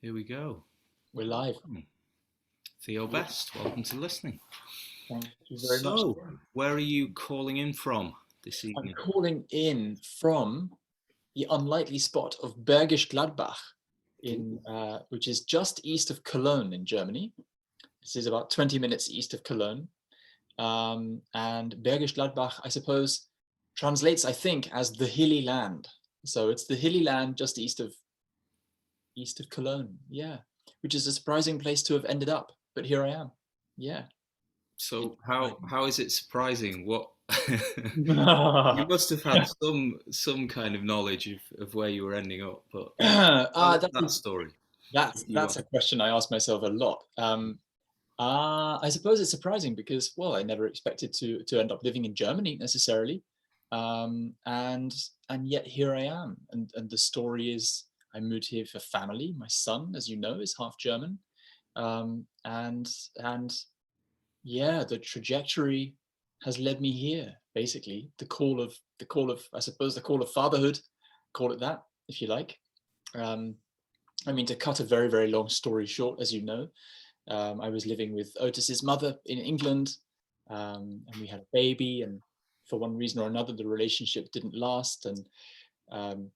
Here we go. We're live. Theo Best, welcome to listening. Thank you very much. So, where are you calling in from this I'm evening? calling in from the unlikely spot of Bergisch Gladbach, which is just east of Cologne in Germany. This is about 20 minutes east of Cologne. And Bergisch Gladbach, I suppose, translates, I think, as the hilly land. So it's the hilly land just east of Cologne, yeah, which is a surprising place to have ended up. But here I am, yeah. So, how is it surprising? What you Ah, must have had some kind of knowledge of where you were ending up, but tell us that that is story. You that's want? a question I ask myself a lot. I suppose it's surprising because, well, I never expected to end up living in Germany necessarily, and yet here I am. And the story is, I moved here for family. My son, as you know, is half German, and yeah, the trajectory has led me here. Basically, the call of I suppose the call of fatherhood, call it that if you like. Um, I mean, to cut a very, very long story short, as you know, I was living with Otis's mother in England, and we had a baby. And for one reason or another, the relationship didn't last. And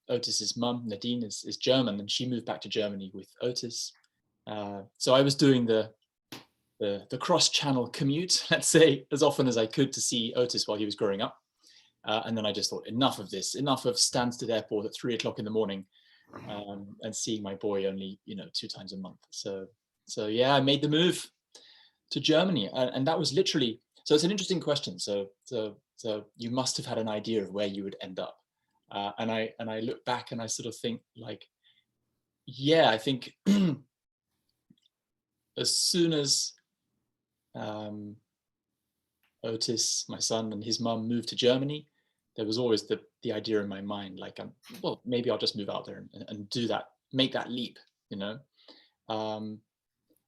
Otis's mum, Nadine, is German, and she moved back to Germany with Otis. So I was doing the cross-channel commute, let's say, as often as I could to see Otis while he was growing up. And then I just thought, enough of this, enough of Stansted Airport at 3 o'clock in the morning, and seeing my boy only 2 times a month. So yeah, I made the move to Germany, and that was literally. So it's an interesting question. So you must have had an idea of where you would end up, and I look back and I sort of think like, yeah, I think as soon as um, Otis, my son, and his mum moved to Germany, there was always the idea in my mind, like, well, maybe I'll just move out there and do that, make that leap, you know. Um,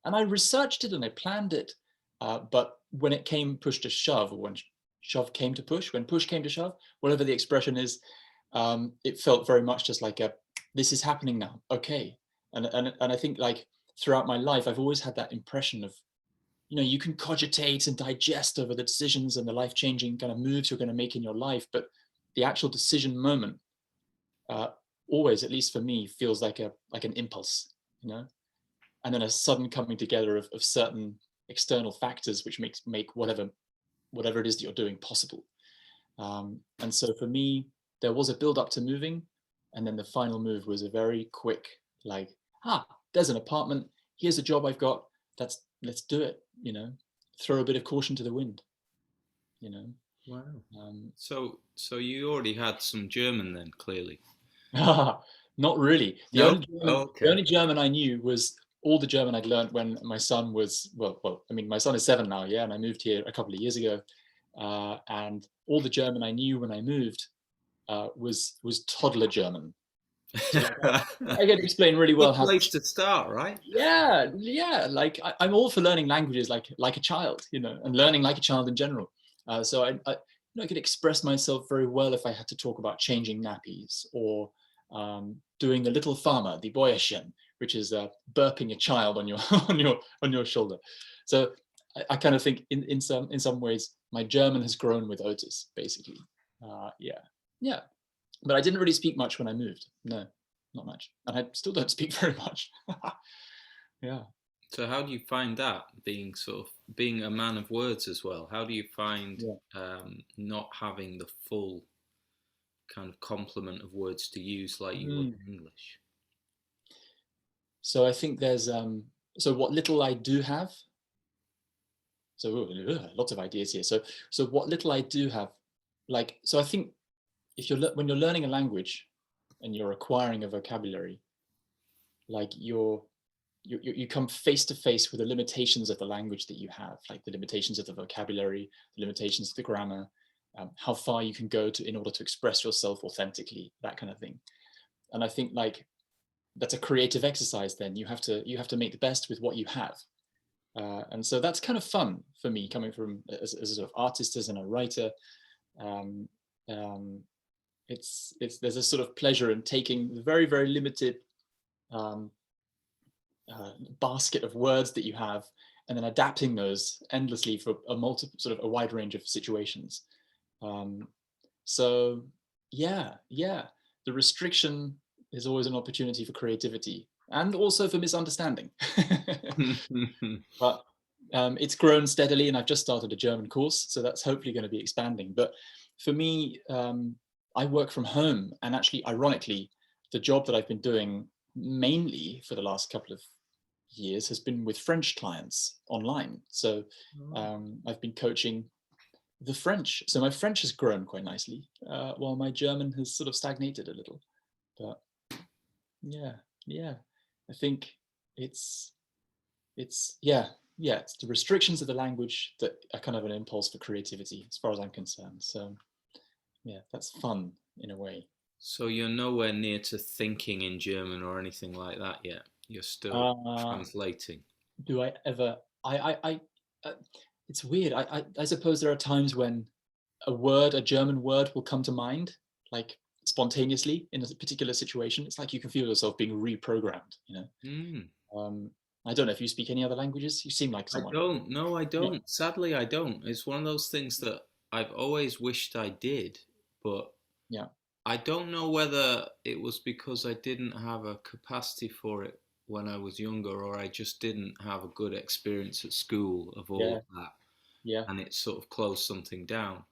and I researched it and I planned it, but when it came push to shove, or when shove came to push, when push came to shove, whatever the expression is, it felt very much just like this is happening now, okay. And I think, like, throughout my life, I've always had that impression of, you can cogitate and digest over the decisions and the life-changing kind of moves you're going to make in your life, but the actual decision moment, uh, always, at least for me, feels like an impulse, and then a sudden coming together of certain external factors which make whatever it is that you're doing possible. And so for me, there was a build up to moving, and then the final move was a very quick, like, there's an apartment, here's a job I've got, let's do it, throw a bit of caution to the wind, you know. Wow. Um, So you already had some German then, clearly. Not really. The No. only German, the Okay. only German I knew was all the German I'd learned when my son was, well. I mean, my son is 7 now, yeah, and I moved here a couple of years ago, and all the German I knew when I moved was toddler German. So I get to explain really well Good how. place to start, right? Yeah. Like, I'm all for learning languages like a child, and learning like a child in general. So I could express myself very well if I had to talk about changing nappies, or doing the little farmer, the boyerchen, which is burping a child on your on your shoulder. So I kind of think in some ways my German has grown with Otis, basically. Yeah. But I didn't really speak much when I moved. No, not much, and I still don't speak very much. Yeah. So how do you find that, being a man of words as well? How do you find Yeah. not having the full kind of complement of words to use like you would Mm. in English? So I think there's so what little I do have. So lots of ideas here. So what little I do have, like, so I think if when you're learning a language and you're acquiring a vocabulary, like you come face to face with the limitations of the language that you have, like the limitations of the vocabulary, the limitations of the grammar, how far you can go in order to express yourself authentically, that kind of thing. And I think, like, that's a creative exercise. Then you have to make the best with what you have, and so that's kind of fun for me, coming from as a sort of artist, as a writer. Um, um, it's there's a sort of pleasure in taking the very, very limited um, basket of words that you have, and then adapting those endlessly for a a wide range of situations. Um, so yeah, the restriction is always an opportunity for creativity and also for misunderstanding. But it's grown steadily, and I've just started a German course, so that's hopefully going to be expanding. But for me, I work from home, and actually, ironically, the job that I've been doing mainly for the last couple of years has been with French clients online. So Oh. I've been coaching the French. So my French has grown quite nicely, while my German has sort of stagnated a little. But yeah, yeah, I think it's it's the restrictions of the language that are kind of an impulse for creativity, as far as I'm concerned. So yeah, that's fun in a way. So you're nowhere near to thinking in German or anything like that yet. You're still Uh, translating. do I ever? Uh, it's weird. I suppose there are times when a German word will come to mind, like spontaneously in a particular situation. It's like you can feel yourself being reprogrammed. Mm. Um, I don't know if you speak any other languages. You seem like I someone. don't. No, I Yeah, don't. Sadly, I don't. It's one of those things that I've always wished I did, but yeah. I don't know whether it was because I didn't have a capacity for it when I was younger, or I just didn't have a good experience at school of all Yeah, of that, yeah. and it sort of closed something down.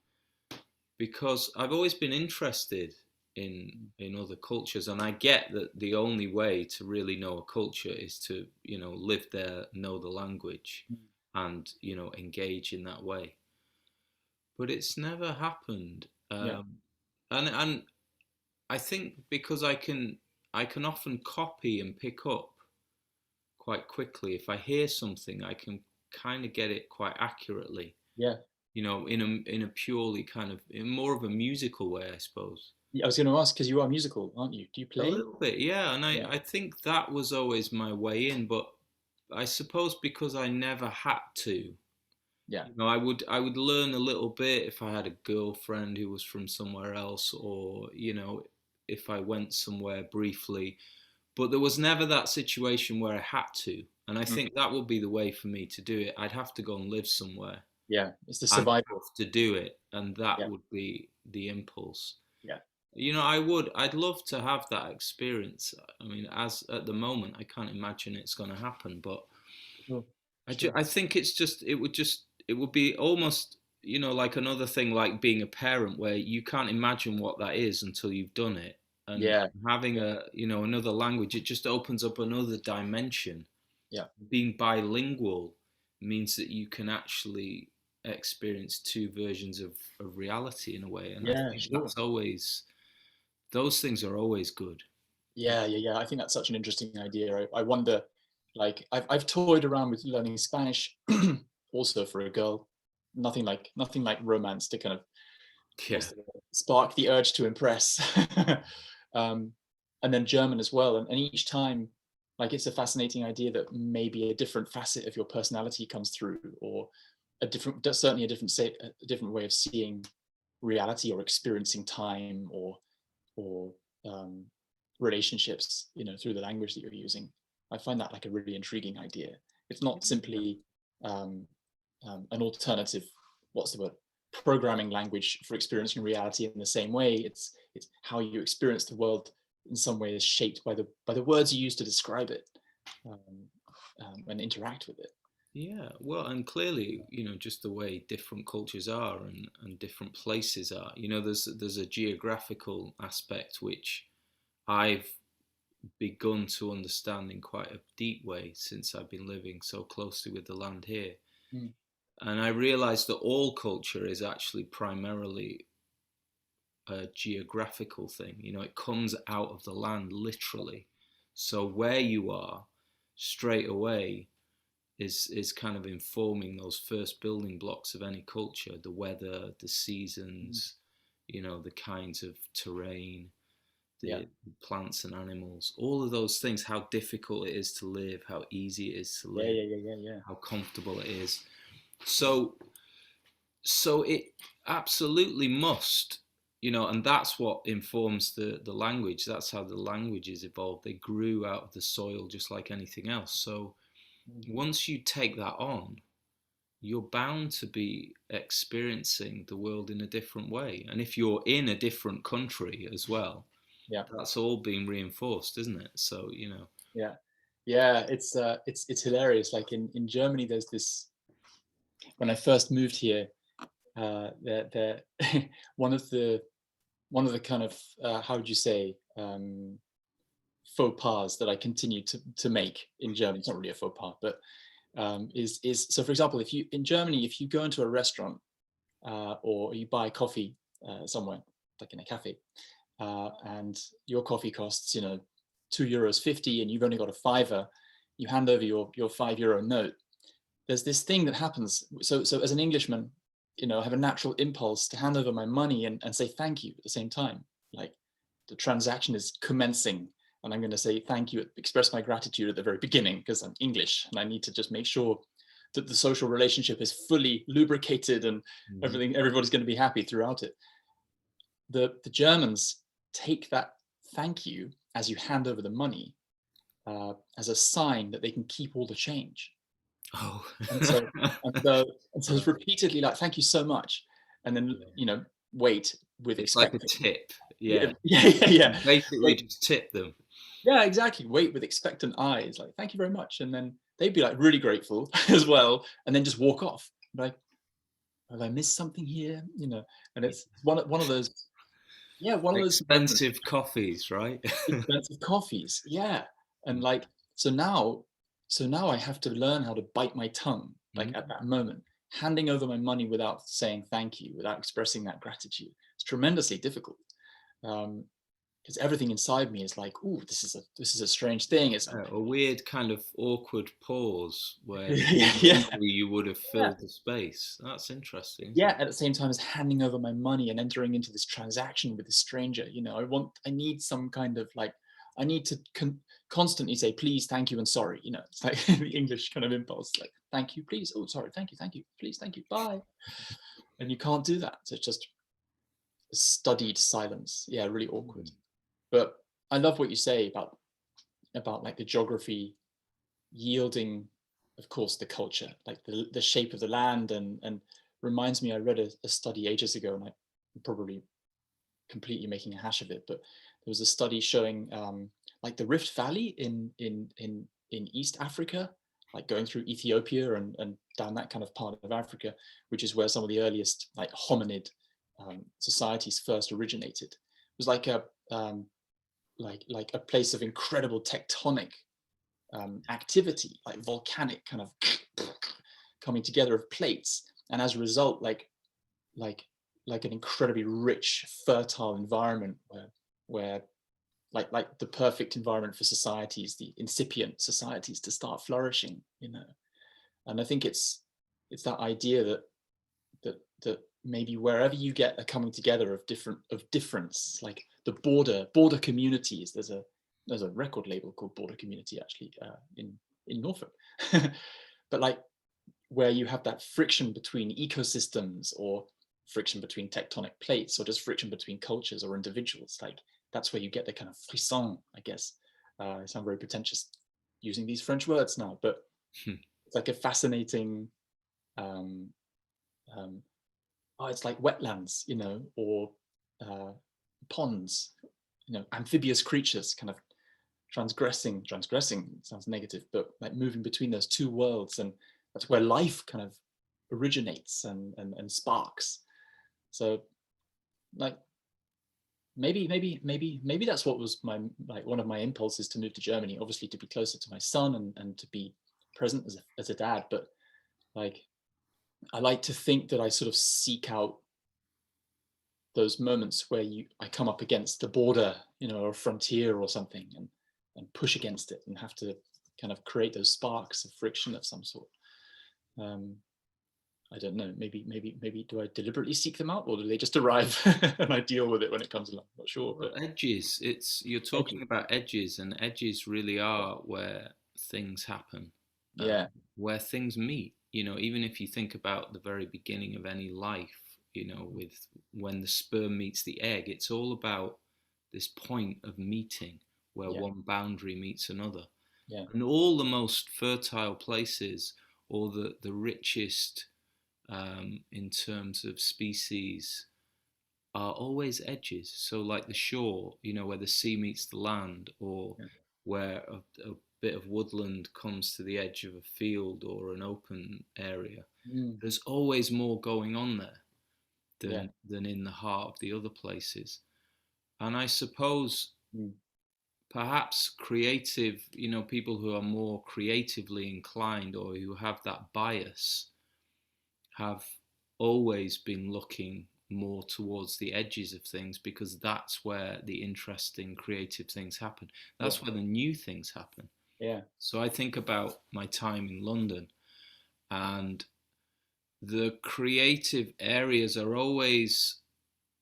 Because I've always been interested in other cultures, and I get that the only way to really know a culture is to live there, know the language, Mm. and engage in that way. But it's never happened, Yeah, and I think because I can often copy and pick up quite quickly. If I hear something, I can kind of get it quite accurately. yeah. In a purely kind of in more of a musical way, I suppose. Yeah, I was going to ask, because you are musical, aren't you? Do you A play? little bit, yeah, and I, Yeah, I think that was always my way in, but I suppose because I never had to, yeah. I would learn a little bit if I had a girlfriend who was from somewhere else, or if I went somewhere briefly, but there was never that situation where I had to, and I Mm. think that would be the way for me to do it. I'd have to go and live somewhere Yeah. It's the and survival. have to do it, and that Yeah, would be the impulse. yeah. I'd love to have that experience. I mean, as at the moment, I can't imagine it's going to happen, but Sure, sure. I think it would be almost, like another thing, like being a parent, where you can't imagine what that is until you've done it. And Yeah, having yeah, another language, it just opens up another dimension. yeah, Being bilingual means that you can actually experience two versions of reality in a way. And I yeah. think Sure. those things are always good. Yeah, yeah, yeah. I think that's such an interesting idea. I wonder, like, I've toyed around with learning Spanish, also for a girl. Nothing like romance to kind of Yeah. spark the urge to impress. um, and then German as well. And each time, like, it's a fascinating idea that maybe a different facet of your personality comes through, or certainly a different way of seeing reality or experiencing time, or um, relationships, through the language that you're using. I find that like a really intriguing idea. It's not simply um, an alternative, what's the word, programming language for experiencing reality in the same way. It's how you experience the world in some way is shaped by the words you use to describe it, um, and interact with it. Yeah, well, and clearly, just the way different cultures are and different places are. There's a geographical aspect which I've begun to understand in quite a deep way since I've been living so closely with the land here. Mm. And I realized that all culture is actually primarily a geographical thing. It comes out of the land literally. So where you are straight away is kind of informing those first building blocks of any culture: the weather, the Mm. seasons, the kinds of terrain, Yeah, the plants and animals, all of those things, how difficult it is to live, how easy it is to yeah, live, yeah, yeah, yeah, yeah. how comfortable it is. So it absolutely must. and that's what informs the language. That's how the languages evolved. They grew out of the soil just like anything else. So once you take that on, you're bound to be experiencing the world in a different way. And if you're in a different country as well, Yeah, that's all being reinforced, isn't it? So, yeah, yeah. It's hilarious. Like in Germany, there's this. When I first moved here, there one of the kind of how would you say, faux pas that I continue to make in Germany. It's not really a faux pas, but is so. For example, if you in Germany, if you go into a restaurant or you buy coffee somewhere, like in a cafe, and your coffee costs, €2.50, and you've only got a fiver, you hand over your €5 note. There's this thing that happens. So as an Englishman, I have a natural impulse to hand over my money and say thank you at the same time. Like the transaction is commencing, and I'm going to say thank you, express my gratitude at the very beginning because I'm English and I need to just make sure that the social relationship is fully lubricated and everybody's going to be happy throughout it. The Germans take that thank you as you hand over the money as a sign that they can keep all the change. Oh. And so, it's repeatedly like, thank you so much. And then, wait with It's like a expectant. tip. Yeah, Yeah. yeah. Basically, Wait, just tip them. yeah, exactly. Wait with expectant eyes. Like, thank you very much. And then they'd be like really grateful as well. And then just walk off. Like, have I missed something here? And it's one of those, yeah, one of those moments. Expensive coffees, right? Expensive coffees, yeah. And like, so now I have to learn how to bite my tongue, like at that moment, handing over my money without saying thank you, without expressing that gratitude. It's tremendously difficult, because everything inside me is like, "Ooh, this is a strange thing." It's A weird kind of awkward pause where yeah, usually you would have yeah, filled the space. That's interesting, isn't yeah. it? At the same time as handing over my money and entering into this transaction with a stranger, I need some kind of like, I need to constantly say please, thank you, and sorry. It's like the English kind of impulse, like thank you, please, oh sorry, thank you, please, thank you, bye. And you can't do that. So it's just studied silence. Yeah, really awkward. But I love what you say about like the geography yielding, of course, the culture, like the shape of the land, and reminds me, I read a study ages ago, and I'm probably completely making a hash of it, but there was a study showing like the Rift Valley in East Africa, like going through Ethiopia and down that kind of part of Africa, which is where some of the earliest like hominid societies first originated. It was like a place of incredible tectonic activity, like volcanic kind of coming together of plates, and as a result, like an incredibly rich, fertile environment where like the perfect environment for societies, the incipient societies, to start flourishing. And I think it's that idea that maybe wherever you get a coming together of difference, like the border communities. There's a record label called Border Community, actually, in Norfolk. But like where you have that friction between ecosystems, or friction between tectonic plates, or just friction between cultures or individuals, like that's where you get the kind of frisson, I guess. I sound very pretentious using these French words now, but it's like a fascinating it's like wetlands, or ponds, amphibious creatures kind of transgressing sounds negative, but like moving between those two worlds. And that's where life kind of originates and sparks. So like maybe that's what was my, like, one of my impulses to move to Germany, obviously to be closer to my son and to be present as a dad. But like, I like to think that I sort of seek out those moments where I come up against the border, or a frontier or something, and push against it and have to kind of create those sparks of friction of some sort. I don't know, maybe do I deliberately seek them out, or do they just arrive and I deal with it when it comes along? I'm not sure. Well, But edges. You're talking about edges, and edges really are where things happen, yeah, where things meet. Even if you think about the very beginning of any life, with when the sperm meets the egg, it's all about this point of meeting where Yeah. one boundary meets another. Yeah. And all the most fertile places, or the richest in terms of species, are always edges. So, like the shore, where the sea meets the land, or Yeah. where a bit of woodland comes to the edge of a field or an open area, Mm. there's always more going on there Yeah. than in the heart of the other places. And I suppose Mm. perhaps creative, people who are more creatively inclined or who have that bias have always been looking more towards the edges of things, because that's where the interesting creative things happen. Yeah. That's where the new things happen. Yeah. So I think about my time in London, and the creative areas are always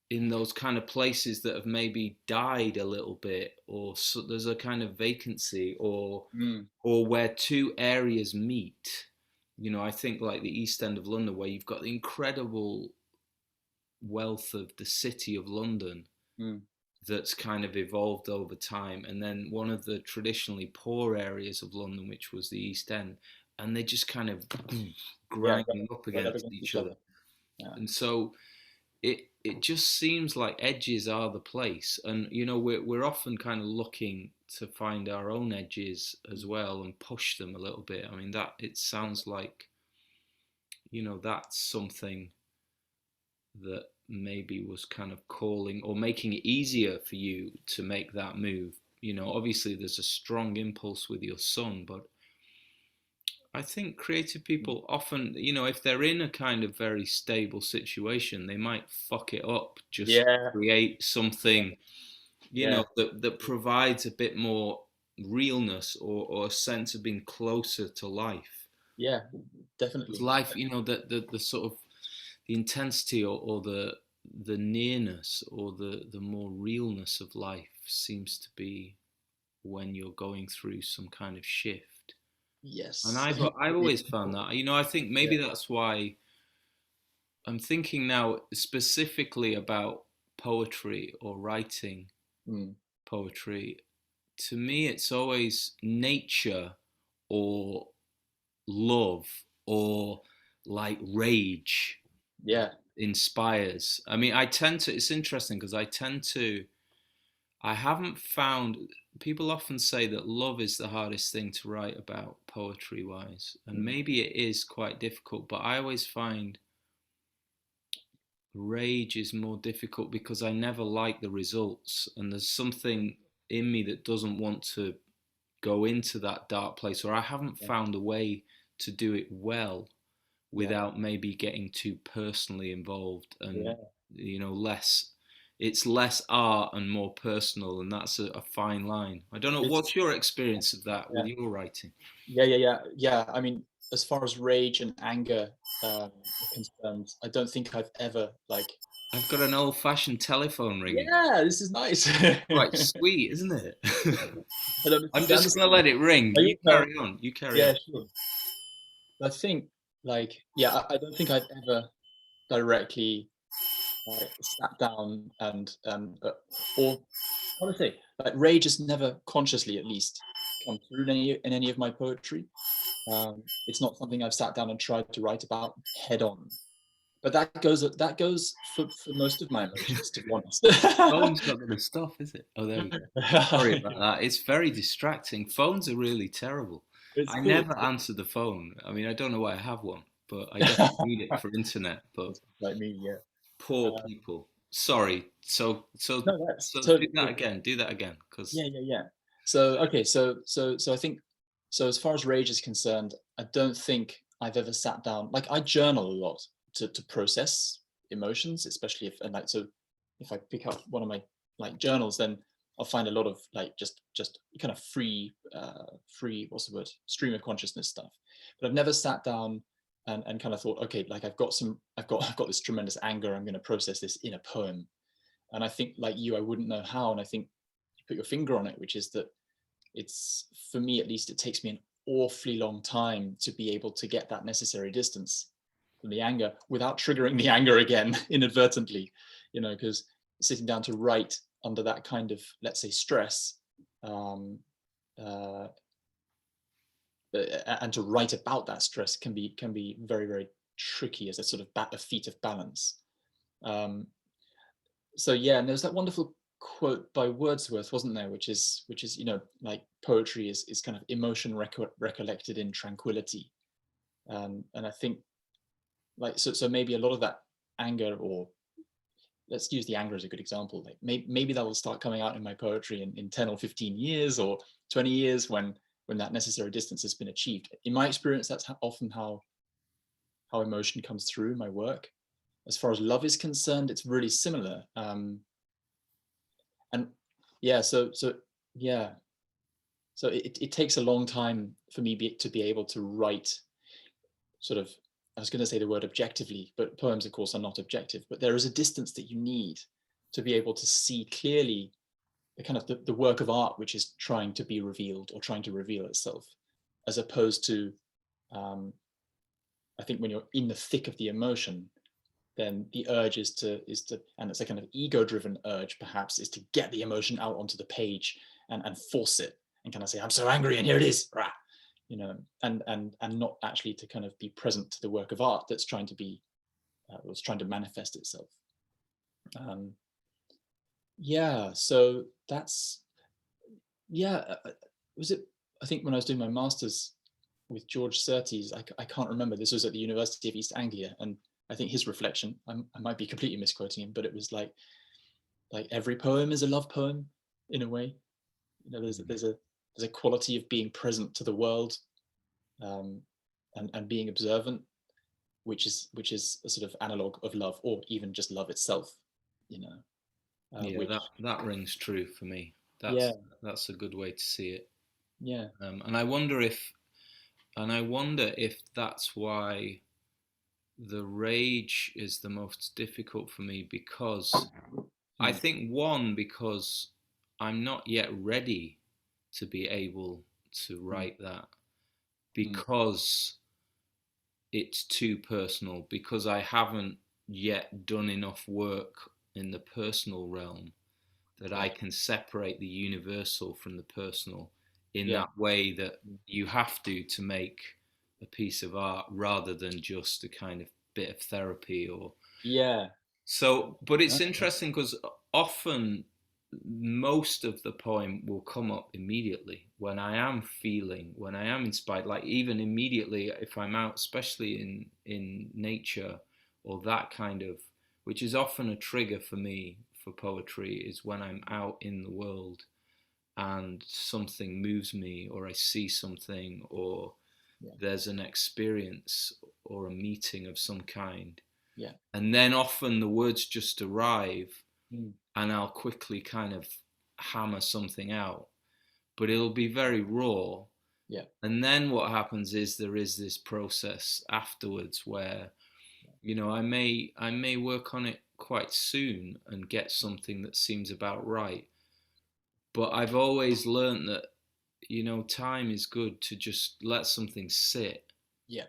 in those kind of places that have maybe died a little bit, or so there's a kind of vacancy, Mm. or where two areas meet. I think like the East End of London, where you've got the incredible wealth of the city of London Mm. that's kind of evolved over time, and then one of the traditionally poor areas of London, which was the East End, and they just kind of Yeah. grinding up Right up against against each each other. other. Yeah. And so it just seems like edges are the place, and we're often kind of looking to find our own edges as well and push them a little bit. I mean, that it sounds like that's something that maybe was kind of calling or making it easier for you to make that move. Obviously there's a strong impulse with your son, but I think creative people often, if they're in a kind of very stable situation, they might fuck it up just to Yeah. create something, Yeah. that provides a bit more realness, or a sense of being closer to life. Yeah. Because Definitely. life, the sort of the intensity, or the nearness, or the more realness of life seems to be when you're going through some kind of shift. And Yes. I've Really always found important. that. I think Yeah. maybe that's why I'm thinking now specifically about poetry or writing Mm. poetry. To me, it's always nature, or love, or like rage Yeah. inspires. I mean, it's interesting because I haven't found, people often say that love is the hardest thing to write about poetry wise. And Mm. maybe it is quite difficult, but I always find rage is more difficult because I never like the results. And there's something in me that doesn't want to go into that dark place, or I haven't Yeah. found a way to do it well Yeah. without maybe getting too personally involved, and Yeah. less, it's less art and more personal, and that's a fine line. I don't know, It's what's your experience of that with yeah. your writing? Yeah. Yeah. Yeah. Yeah. I mean, as far as rage and anger are concerned, I don't think I've ever like. I've got an old-fashioned telephone ringing. Yeah, this is nice. Quite sweet, isn't it? Hello, I'm Mr. just gonna Sanderson. let it ring. Are You you well? carry on, you carry Yeah, on. sure. I think like yeah, I don't think I've ever directly like sat down and or how to say like rage has never consciously at least come through in any of my poetry. It's not something I've sat down and tried to write about head on. But that goes for most of my emotions, to be honest. Phone's not gonna stop, is it? Oh, there we go. Sorry about that. It's very distracting. Phones are really terrible. It's I cool. never answer the phone. I mean, I don't know why I have one, but I definitely need it for internet. But That's like me, yeah. poor Uh, people. Sorry. no, that's So do totally that cool. again. Do that again, Yeah, because yeah, yeah. So okay, so I think so as far as rage is concerned, I don't think I've ever sat down like I journal a lot to process emotions, especially if and like so if I pick up one of my like journals, then I'll find a lot of like just kind of free what's the word stream of consciousness stuff. But I've never sat down and kind of thought, okay, like I've got this tremendous anger, I'm going to process this in a poem. And I think like you, I wouldn't know how. And I think put your finger on it, which is that it's for me at least, it takes me an awfully long time to be able to get that necessary distance. the anger without triggering the anger again inadvertently, because sitting down to write under that kind of, let's say, stress, um, uh, and to write about that stress can be very, very tricky as a sort of a feat of balance. So yeah, and there's that wonderful quote by Wordsworth, wasn't there, which is like poetry is kind of emotion recollected in tranquility. And I think, like, so maybe a lot of that anger, or let's use the anger as a good example, like maybe that will start coming out in my poetry in 10 or 15 years or 20 years when that necessary distance has been achieved. In my experience, that's often how emotion comes through my work. As far as love is concerned, it's really similar. And yeah, so yeah, so it takes a long time for me to be able to write sort of, I was going to say the word objectively, but poems of course are not objective, but there is a distance that you need to be able to see clearly the kind of the work of art which is trying to be revealed or trying to reveal itself, as opposed to I think when you're in the thick of the emotion, then the urge is to, and it's a kind of ego-driven urge perhaps, is to get the emotion out onto the page and force it and kind of say, I'm so angry and here it is, rah, and not actually to kind of be present to the work of art that's trying to be, was trying to manifest itself. Yeah, so that's, yeah, was it, I think when I was doing my master's with George Surtees, I can't remember, this was at the University of East Anglia, and I think his reflection, I might be completely misquoting him, but it was like every poem is a love poem in a way. There's a quality of being present to the world, and being observant, which is a sort of analog of love, or even just love itself. Yeah, which, that rings true for me. yeah, That's a good way to see it. yeah, And I wonder if that's why the rage is the most difficult for me, because I think, one, because I'm not yet ready to be able to write that, because it's too personal, because I haven't yet done enough work in the personal realm that I can separate the universal from the personal in yeah, that way that you have to make a piece of art, rather than just a kind of bit of therapy or yeah, so. But it's okay, interesting because often most of the poem will come up immediately when I am feeling, when I am inspired, like even immediately if I'm out, especially in nature, or that kind of, which is often a trigger for me for poetry, is when I'm out in the world and something moves me, or I see something, or yeah, there's an experience or a meeting of some kind, yeah, and then often the words just arrive, mm, and I'll quickly kind of hammer something out, but it'll be very raw. yeah, And then what happens is there is this process afterwards where, I may work on it quite soon and get something that seems about right. But I've always learned that, time is good to just let something sit yeah,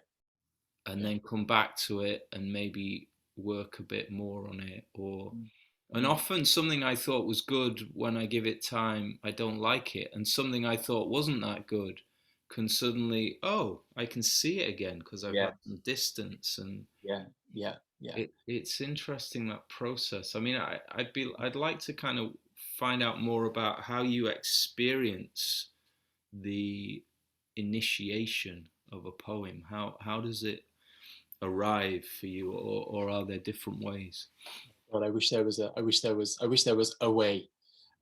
and yeah, then come back to it and maybe work a bit more on it. Or mm, and often something I thought was good, when I give it time, I don't like it, and something I thought wasn't that good can suddenly, oh, I can see it again because I've yeah, had some distance. And yeah, yeah, yeah, it's interesting, that process. I mean, I'd like to kind of find out more about how you experience the initiation of a poem. How does it arrive for you, or are there different ways? but I wish there was a way.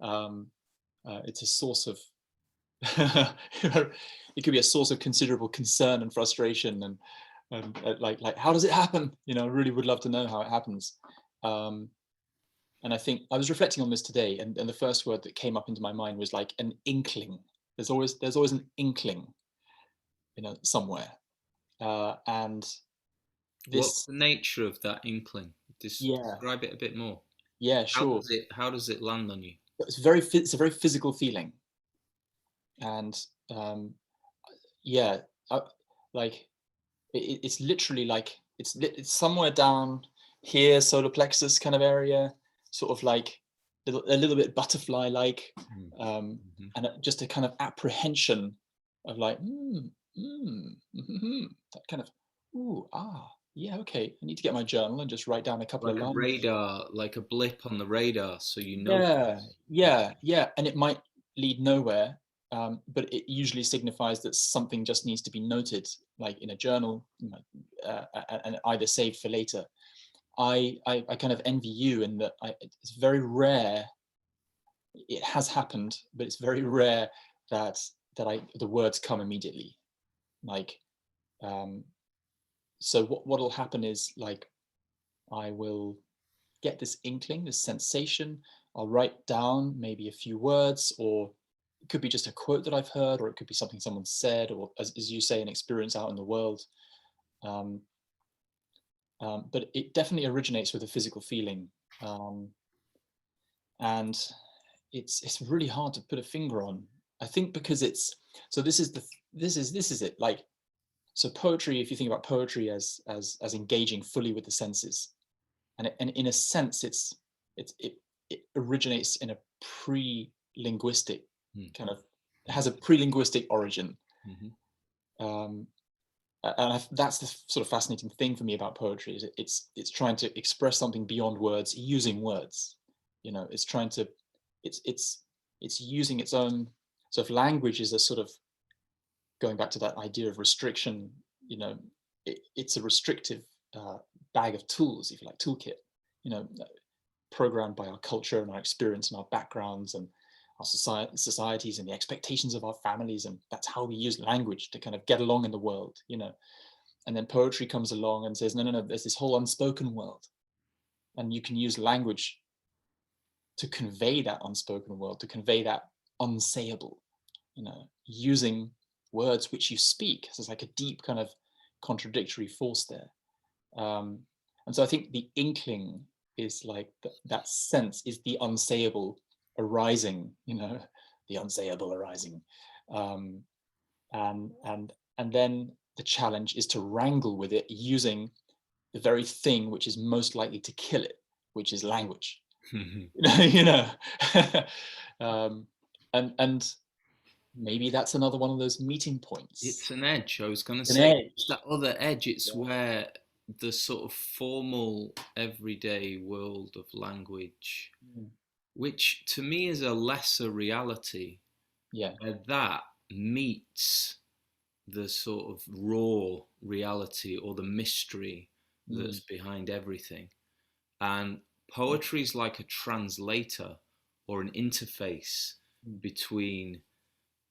um, it's a source of it could be a source of considerable concern and frustration, and like how does it happen? I really would love to know how it happens. um, and I think I was reflecting on this today, and the first word that came up into my mind was like an inkling. There's always an inkling, somewhere. And What's this, the nature of that inkling? yeah, Describe it a bit more. yeah, How sure. does it land on you? It's a very physical feeling. And yeah, uh, like it's literally like it's somewhere down here, solar plexus kind of area, sort of like a little bit butterfly like, Mm-hmm. and just a kind of apprehension of like that kind of ooh yeah, okay, I need to get my journal and just write down a couple of Like a lines. radar, like a blip on the radar, so you know. Yeah, yeah, yeah, and it might lead nowhere, but it usually signifies that something just needs to be noted, like in a journal, and either saved for later. I kind of envy you in that it's very rare. It has happened, but it's very rare that the words come immediately. Like, um, so what'll happen is like I will get this inkling, this sensation. I'll write down maybe a few words, or it could be just a quote that I've heard, or it could be something someone said, or as you say, an experience out in the world. Um, but it definitely originates with a physical feeling, um, and it's really hard to put a finger on. I think because it's so this is it. Like, so poetry, if you think about poetry as engaging fully with the senses, and in a sense it's it originates in a pre-linguistic kind of, it has a pre-linguistic origin, Mm-hmm. um, and that's the sort of fascinating thing for me about poetry is it's trying to express something beyond words using words. It's trying to it's using its own. So if language is a sort of, going back to that idea of restriction, it's a restrictive uh, bag of tools, if you like, toolkit, you know, programmed by our culture and our experience and our backgrounds and our societies and the expectations of our families, and that's how we use language to kind of get along in the world. And then poetry comes along and says, no, no, no, there's this whole unspoken world, and you can use language to convey that unspoken world, to convey that unsayable, using words which you speak. So it's like a deep kind of contradictory force there. Um, and so I think the inkling is like that sense is the unsayable arising, the unsayable arising. Um, and then the challenge is to wrangle with it using the very thing which is most likely to kill it, which is language. you know, um, and maybe that's another one of those meeting points. It's an edge. I was going to An say edge. that other edge. It's Yeah. where the sort of formal, everyday world of language, Mm. which to me is a lesser reality, Yeah. where that meets the sort of raw reality or the mystery Mm. that's behind everything. And Yeah. poetry is like a translator or an interface Mm. between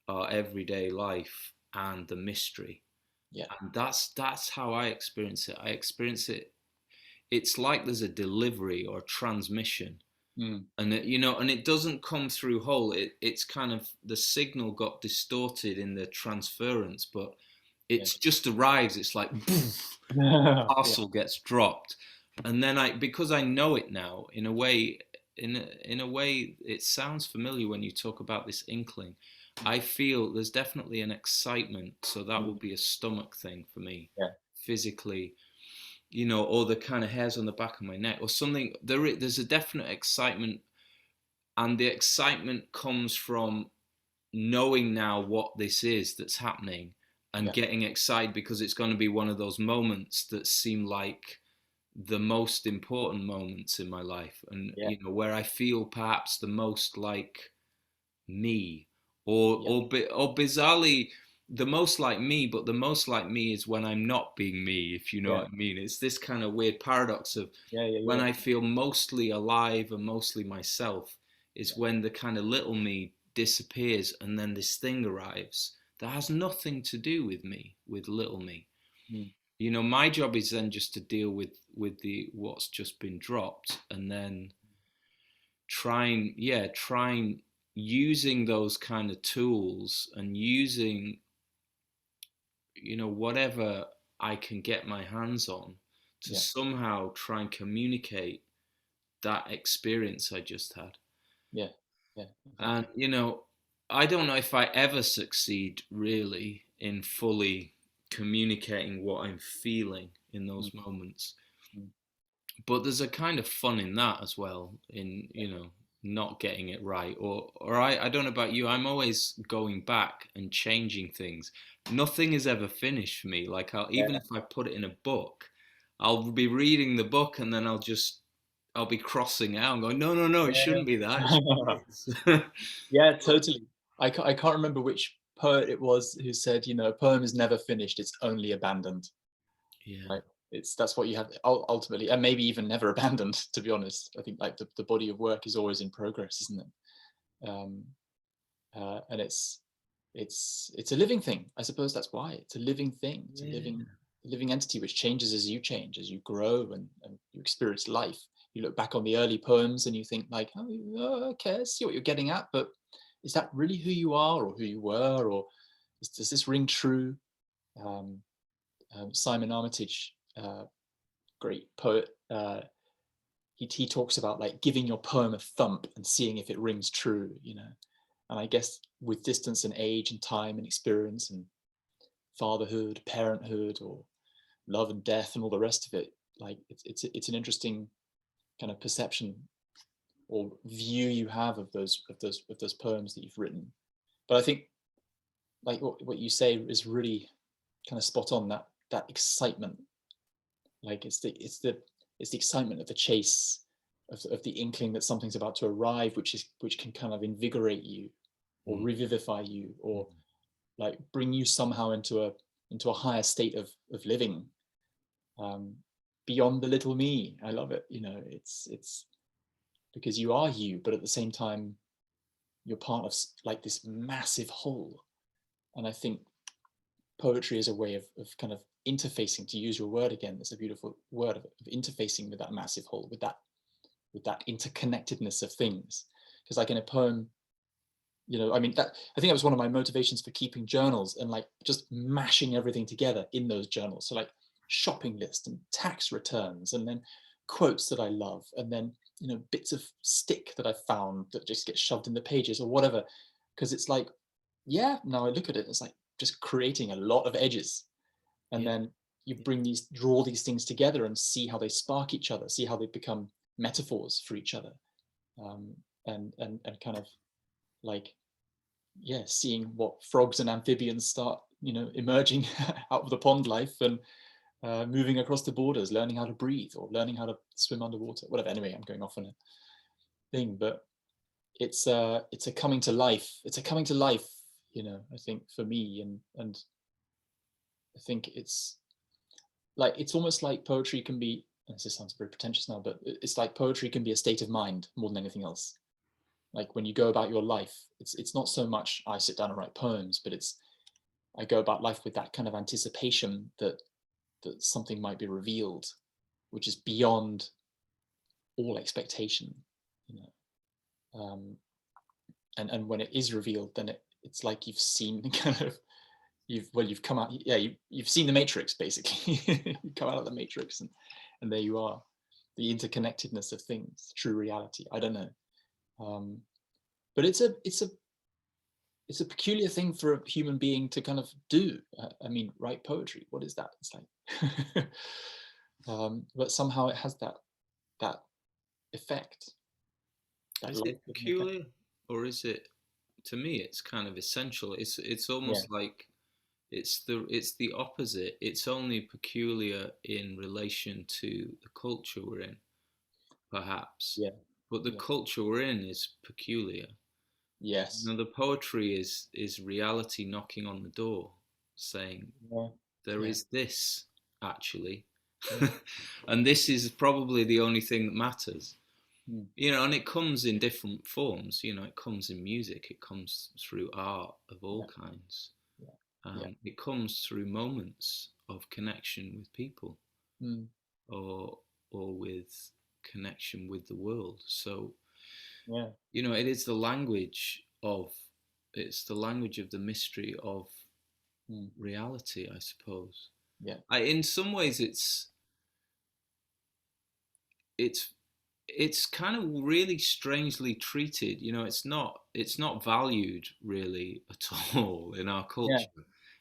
our everyday life and the mystery. Yeah. And that's how I experience it. I experience it. It's like there's a delivery or a transmission, Mm. and and it doesn't come through whole. It's kind of the signal got distorted in the transference, but Yeah. it's just arrives. It's like poof, Yeah. parcel gets dropped, and then because I know it now in a way. In a way, it sounds familiar when you talk about this inkling. I feel there's definitely an excitement, so that will Mm. be a stomach thing for me, Yeah. physically, or the kind of hairs on the back of my neck or something. There's a definite excitement, and the excitement comes from knowing now what this is that's happening and Yeah. getting excited because it's going to be one of those moments that seem like the most important moments in my life, and Yeah. where I feel perhaps the most like me, or Yeah. or bizarrely the most like me, but the most like me is when I'm not being me, if you know Yeah. what I mean. It's this kind of weird paradox of Yeah. Yeah. when Yeah. I feel mostly alive and mostly myself is Yeah. when the kind of little me disappears and then this thing arrives that has nothing to do with me, with little me. Mm. My job is then just to deal with the what's just been dropped, and then trying using those kind of tools and using whatever I can get my hands on to Yeah. somehow try and communicate that experience I just had. Yeah. Yeah. And Exactly. I don't know if I ever succeed really in fully communicating what I'm feeling in mm, those moments. mm. But there's a kind of fun in that as well, in, not getting it right. Or I don't know about you, I'm always going back and changing things. Nothing is ever finished for me. Like, even Yeah. if I put it in a book, I'll be reading the book and then I'll be crossing out and going, no, no, no, it shouldn't be that. It should be Yeah. this. Yeah, totally. I can't remember which poet it was who said, a poem is never finished, it's only abandoned. Yeah. Right? That's what you have ultimately, and maybe even never abandoned, to be honest. I think like the body of work is always in progress, isn't it? And it's a living thing. I suppose that's why it's a living thing. It's a Yeah. living entity which changes as you change, as you grow and you experience life. You look back on the early poems and you think like, oh, okay, I see what you're getting at, but is that really who you are or who you were, or does this ring true? Um, Simon Armitage, great poet, he talks about like giving your poem a thump and seeing if it rings true. And I guess with distance and age and time and experience and fatherhood, parenthood, or love and death and all the rest of it, like it's an interesting kind of perception or view you have of those poems that you've written. But I think like what you say is really kind of spot on, that excitement. Like it's the excitement of the chase, of the inkling that something's about to arrive, which can kind of invigorate you or Mm. revivify you, or Mm. like bring you somehow into a higher state of living, um, beyond the little me. I love it. It's because you are you, but at the same time you're part of like this massive whole. And I think poetry is a way of kind of interfacing, to use your word again, that's a beautiful word, of interfacing with that massive whole, with that interconnectedness of things. Because like in a poem, I mean, that I think that was one of my motivations for keeping journals and like just mashing everything together in those journals. So like shopping list and tax returns, and then quotes that I love, and then bits of stick that I found that just get shoved in the pages or whatever. Because it's like, yeah, now I look at it, it's like just creating a lot of edges, and Yeah. then you draw these things together and see how they spark each other, see how they become metaphors for each other, um, and kind of like, yeah, seeing what frogs and amphibians start emerging out of the pond life, and moving across the borders, learning how to breathe or learning how to swim underwater, whatever. Anyway, I'm going off on a thing, but it's a coming to life. It's a coming to life, I think for me, and I think it's almost like poetry can be, and this sounds very pretentious now, but it's like poetry can be a state of mind more than anything else. Like when you go about your life, it's not so much I sit down and write poems, but it's I go about life with that kind of anticipation that something might be revealed, which is beyond all expectation, you and when it is revealed, then it's like you've seen kind of you've come out, yeah, you've seen the matrix basically. You come out of the matrix, and there you are, the interconnectedness of things, true reality. I don't know, but it's a peculiar thing for a human being to kind of do. I mean, write poetry, what is that? It's like but somehow it has that effect, that Is it life-giving effect. peculiar, or is it? To me, it's kind of essential. It's Yeah, almost like it's the opposite. It's only peculiar in relation to the culture we're in, perhaps. yeah, But the yeah, culture we're in is peculiar. yes, The poetry is reality knocking on the door, saying yeah, there yeah, is this actually, mm, and this is probably the only thing that matters. mm, And it comes in different forms. It comes in music, it comes through art of all yeah, kinds. yeah, yeah, It comes through moments of connection with people, mm, or with connection with the world. So yeah, it is the language of the language of the mystery of mm, reality, I suppose. yeah, In some ways, it's it's kind of really strangely treated. It's not valued really at all in our yeah, culture.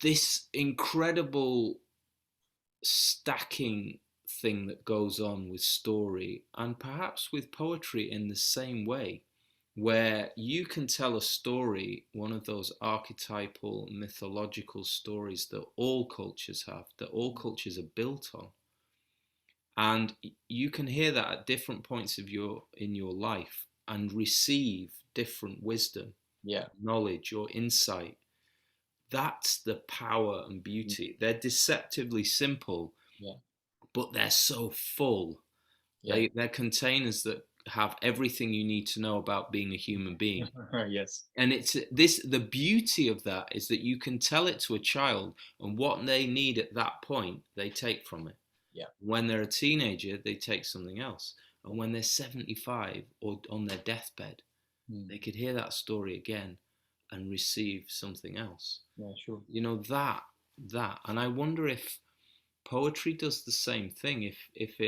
this incredible stacking thing that goes on with story and perhaps with poetry in the same way, where you can tell a story, one of those archetypal mythological stories that all cultures have, that all cultures are built on. And you can hear that at different points of your life and receive different wisdom, Yeah. knowledge, or insight. That's the power and Mm. beauty. They're deceptively simple, Yeah. but they're so full. Yeah. They're containers that have everything you need to know about being a human being. Yes. And it's this the beauty of that is that you can tell it to a child, and what they need at that point they take from it. Yeah. When they're a teenager they take something else, and when they're 75 or on their deathbed Mm. they could hear that story again and receive something else. Yeah, sure. You know, that and I wonder if poetry does the same thing. If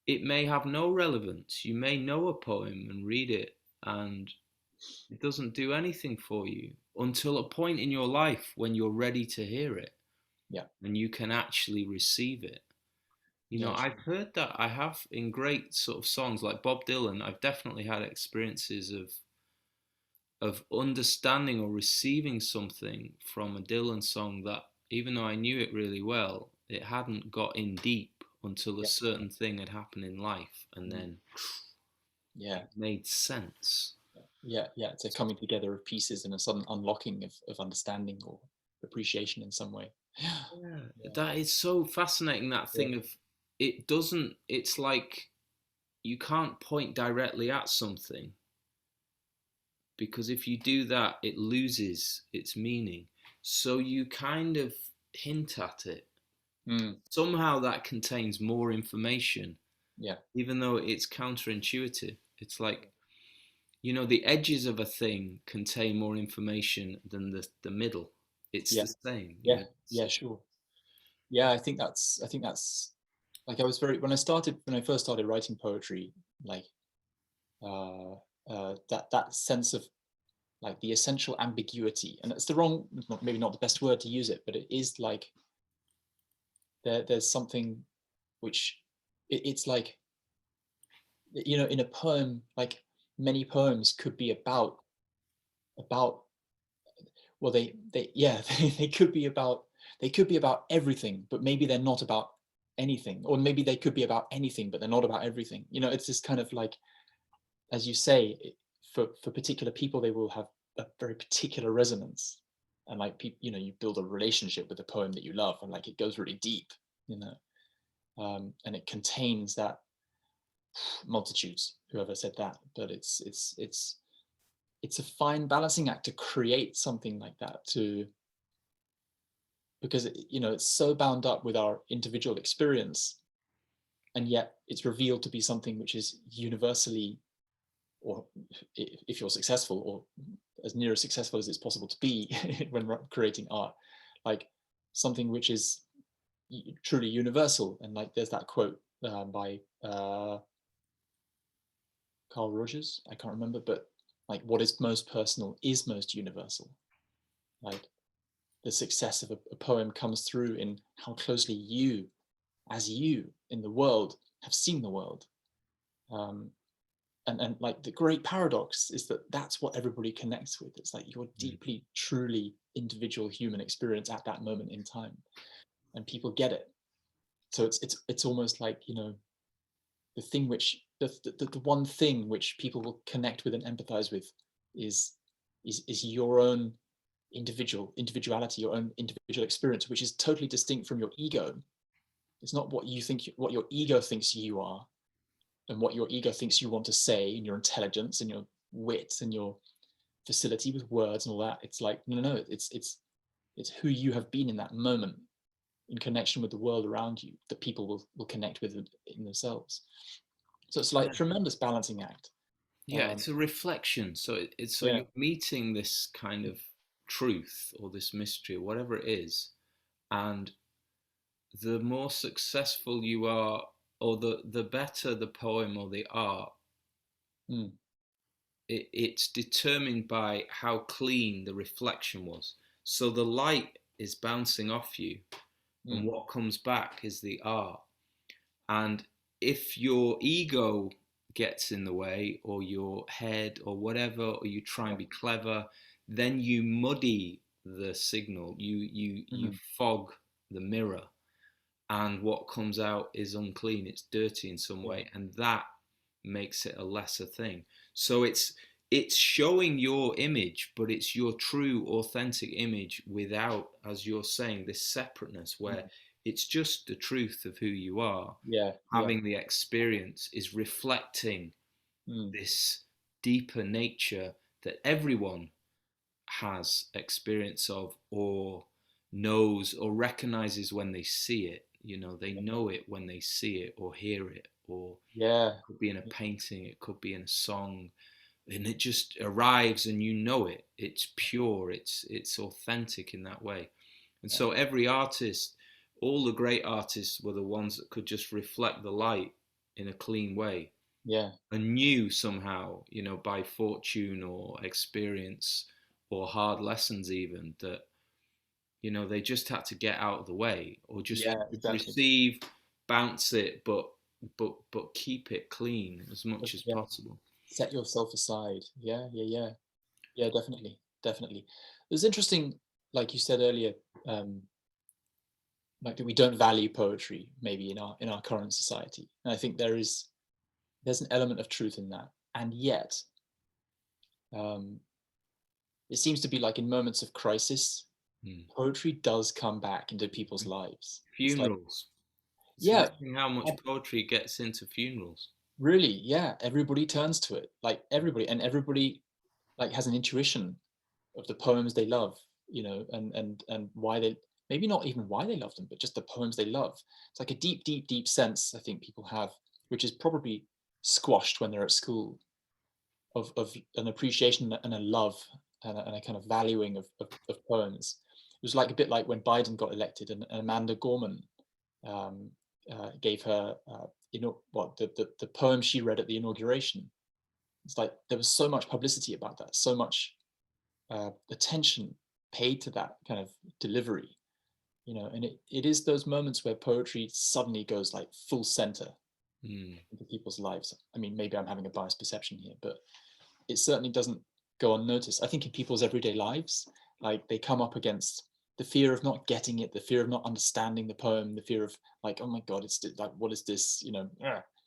it may have no relevance. You may know a poem and read it, and it doesn't do anything for you until a point in your life when you're ready to hear it Yeah. and you can actually receive it. You know, Yeah, I've sure. heard that. I have in great sort of songs like Bob Dylan. I've definitely had experiences of understanding or receiving something from a Dylan song that, even though I knew it really well, it hadn't got in deep until a Yeah. certain thing had happened in life, and Mm. then Yeah. it made sense. Yeah. Yeah. It's a coming together of pieces and a sudden unlocking of understanding or appreciation in some way. Yeah, Yeah. that is so fascinating. That Yeah. thing of it doesn't. It's like you can't point directly at something, because if you do that, it loses its meaning. So you kind of hint at it. Mm. Somehow that contains more information, Yeah. even though it's counterintuitive. It's like, you know, the edges of a thing contain more information than the middle. It's Yeah. the same, you Yeah. know. Yeah, sure. Yeah, I think that's like I was very when I first started writing poetry, like uh that sense of like the essential ambiguity, and it's the wrong, maybe not the best word to use it, but it is like there's something which it's like, you know, in a poem, like many poems could be about well, they yeah, they could be about, they could be about everything, but maybe they're not about anything, or maybe they could be about anything but they're not about everything. You know, it's this kind of like, as you say, for particular people they will have a very particular resonance, and like people, you know, you build a relationship with the poem that you love, and like it goes really deep, you know, and it contains that multitudes, whoever said that, but it's a fine balancing act to create something like that, to, because you know, it's so bound up with our individual experience, and yet it's revealed to be something which is universally, or if you're successful, or as near as successful as it's possible to be when creating art, like something which is truly universal. And like there's that quote by Carl Rogers, I can't remember, but like what is most personal is most universal. Like the success of a poem comes through in how closely you, as you in the world, have seen the world. Um, and like the great paradox is that that's what everybody connects with. It's like your Mm. deeply, truly individual human experience at that moment in time, and people get it. So it's almost like, you know, the thing which the one thing which people will connect with and empathize with is is your own individuality, your own individual experience, which is totally distinct from your ego. It's not what you think, what your ego thinks you are, and what your ego thinks you want to say, and your intelligence and your wit and your facility with words and all that. It's like, no, it's who you have been in that moment, in connection with the world around you, that people will connect with in themselves. So it's like a Yeah. tremendous balancing act. Yeah, um it's a reflection. So it's so yeah. you're meeting this kind of truth or this mystery or whatever it is, and the more successful you are, or the better the poem or the art, Mm. it's determined by how clean the reflection was. So the light is bouncing off you, and Mm. what comes back is the art. And if your ego gets in the way, or your head, or whatever, or you try and Yeah. be clever, then you muddy the signal. You Mm. fog the mirror, and what comes out is unclean. It's dirty in some Yeah. way, and that makes it a lesser thing. So it's showing your image, but it's your true, authentic image without, as you're saying, this separateness where Mm. it's just the truth of who you are. Yeah. Yeah. Having the experience is reflecting Mm. this deeper nature that everyone has experience of, or knows, or recognizes when they see it. They know it when they see it or hear it, or Yeah. it could be in a painting, it could be in a song, and it just arrives and you know it. It's pure, it's authentic in that way. And Yeah. so every artist, all the great artists were the ones that could just reflect the light in a clean way, Yeah. and knew somehow, by fortune or experience or hard lessons even, that they just had to get out of the way, or just Yeah. Exactly. receive, bounce it, but keep it clean as much as Yeah. possible. Set yourself aside. Yeah. Yeah. Yeah. Yeah. Definitely. Definitely. It was interesting, like you said earlier, um, like that we don't value poetry maybe in our current society, and I think there's an element of truth in that, and yet um, it seems to be like in moments of crisis, Hmm. poetry does come back into people's lives. It's like, Funerals. It's yeah, interesting how much poetry gets into funerals. really, yeah, everybody turns to it, like everybody, and everybody like has an intuition of the poems they love, and why they, maybe not even why they love them, but just the poems they love. It's like a deep, deep, deep sense I think people have, which is probably squashed when they're at school, of an appreciation and a love and a kind of valuing of poems. It was like a bit like when Biden got elected, and Amanda Gorman um, gave her, what the poem she read at the inauguration. It's like there was so much publicity about that, so much attention paid to that kind of delivery, and it is those moments where poetry suddenly goes like full center Hmm. into people's lives. I mean, maybe I'm having a biased perception here, but it certainly doesn't go unnoticed. I think in people's everyday lives, like they come up against the fear of not getting it, the fear of not understanding the poem, the fear of like, oh my God, it's like, what is this?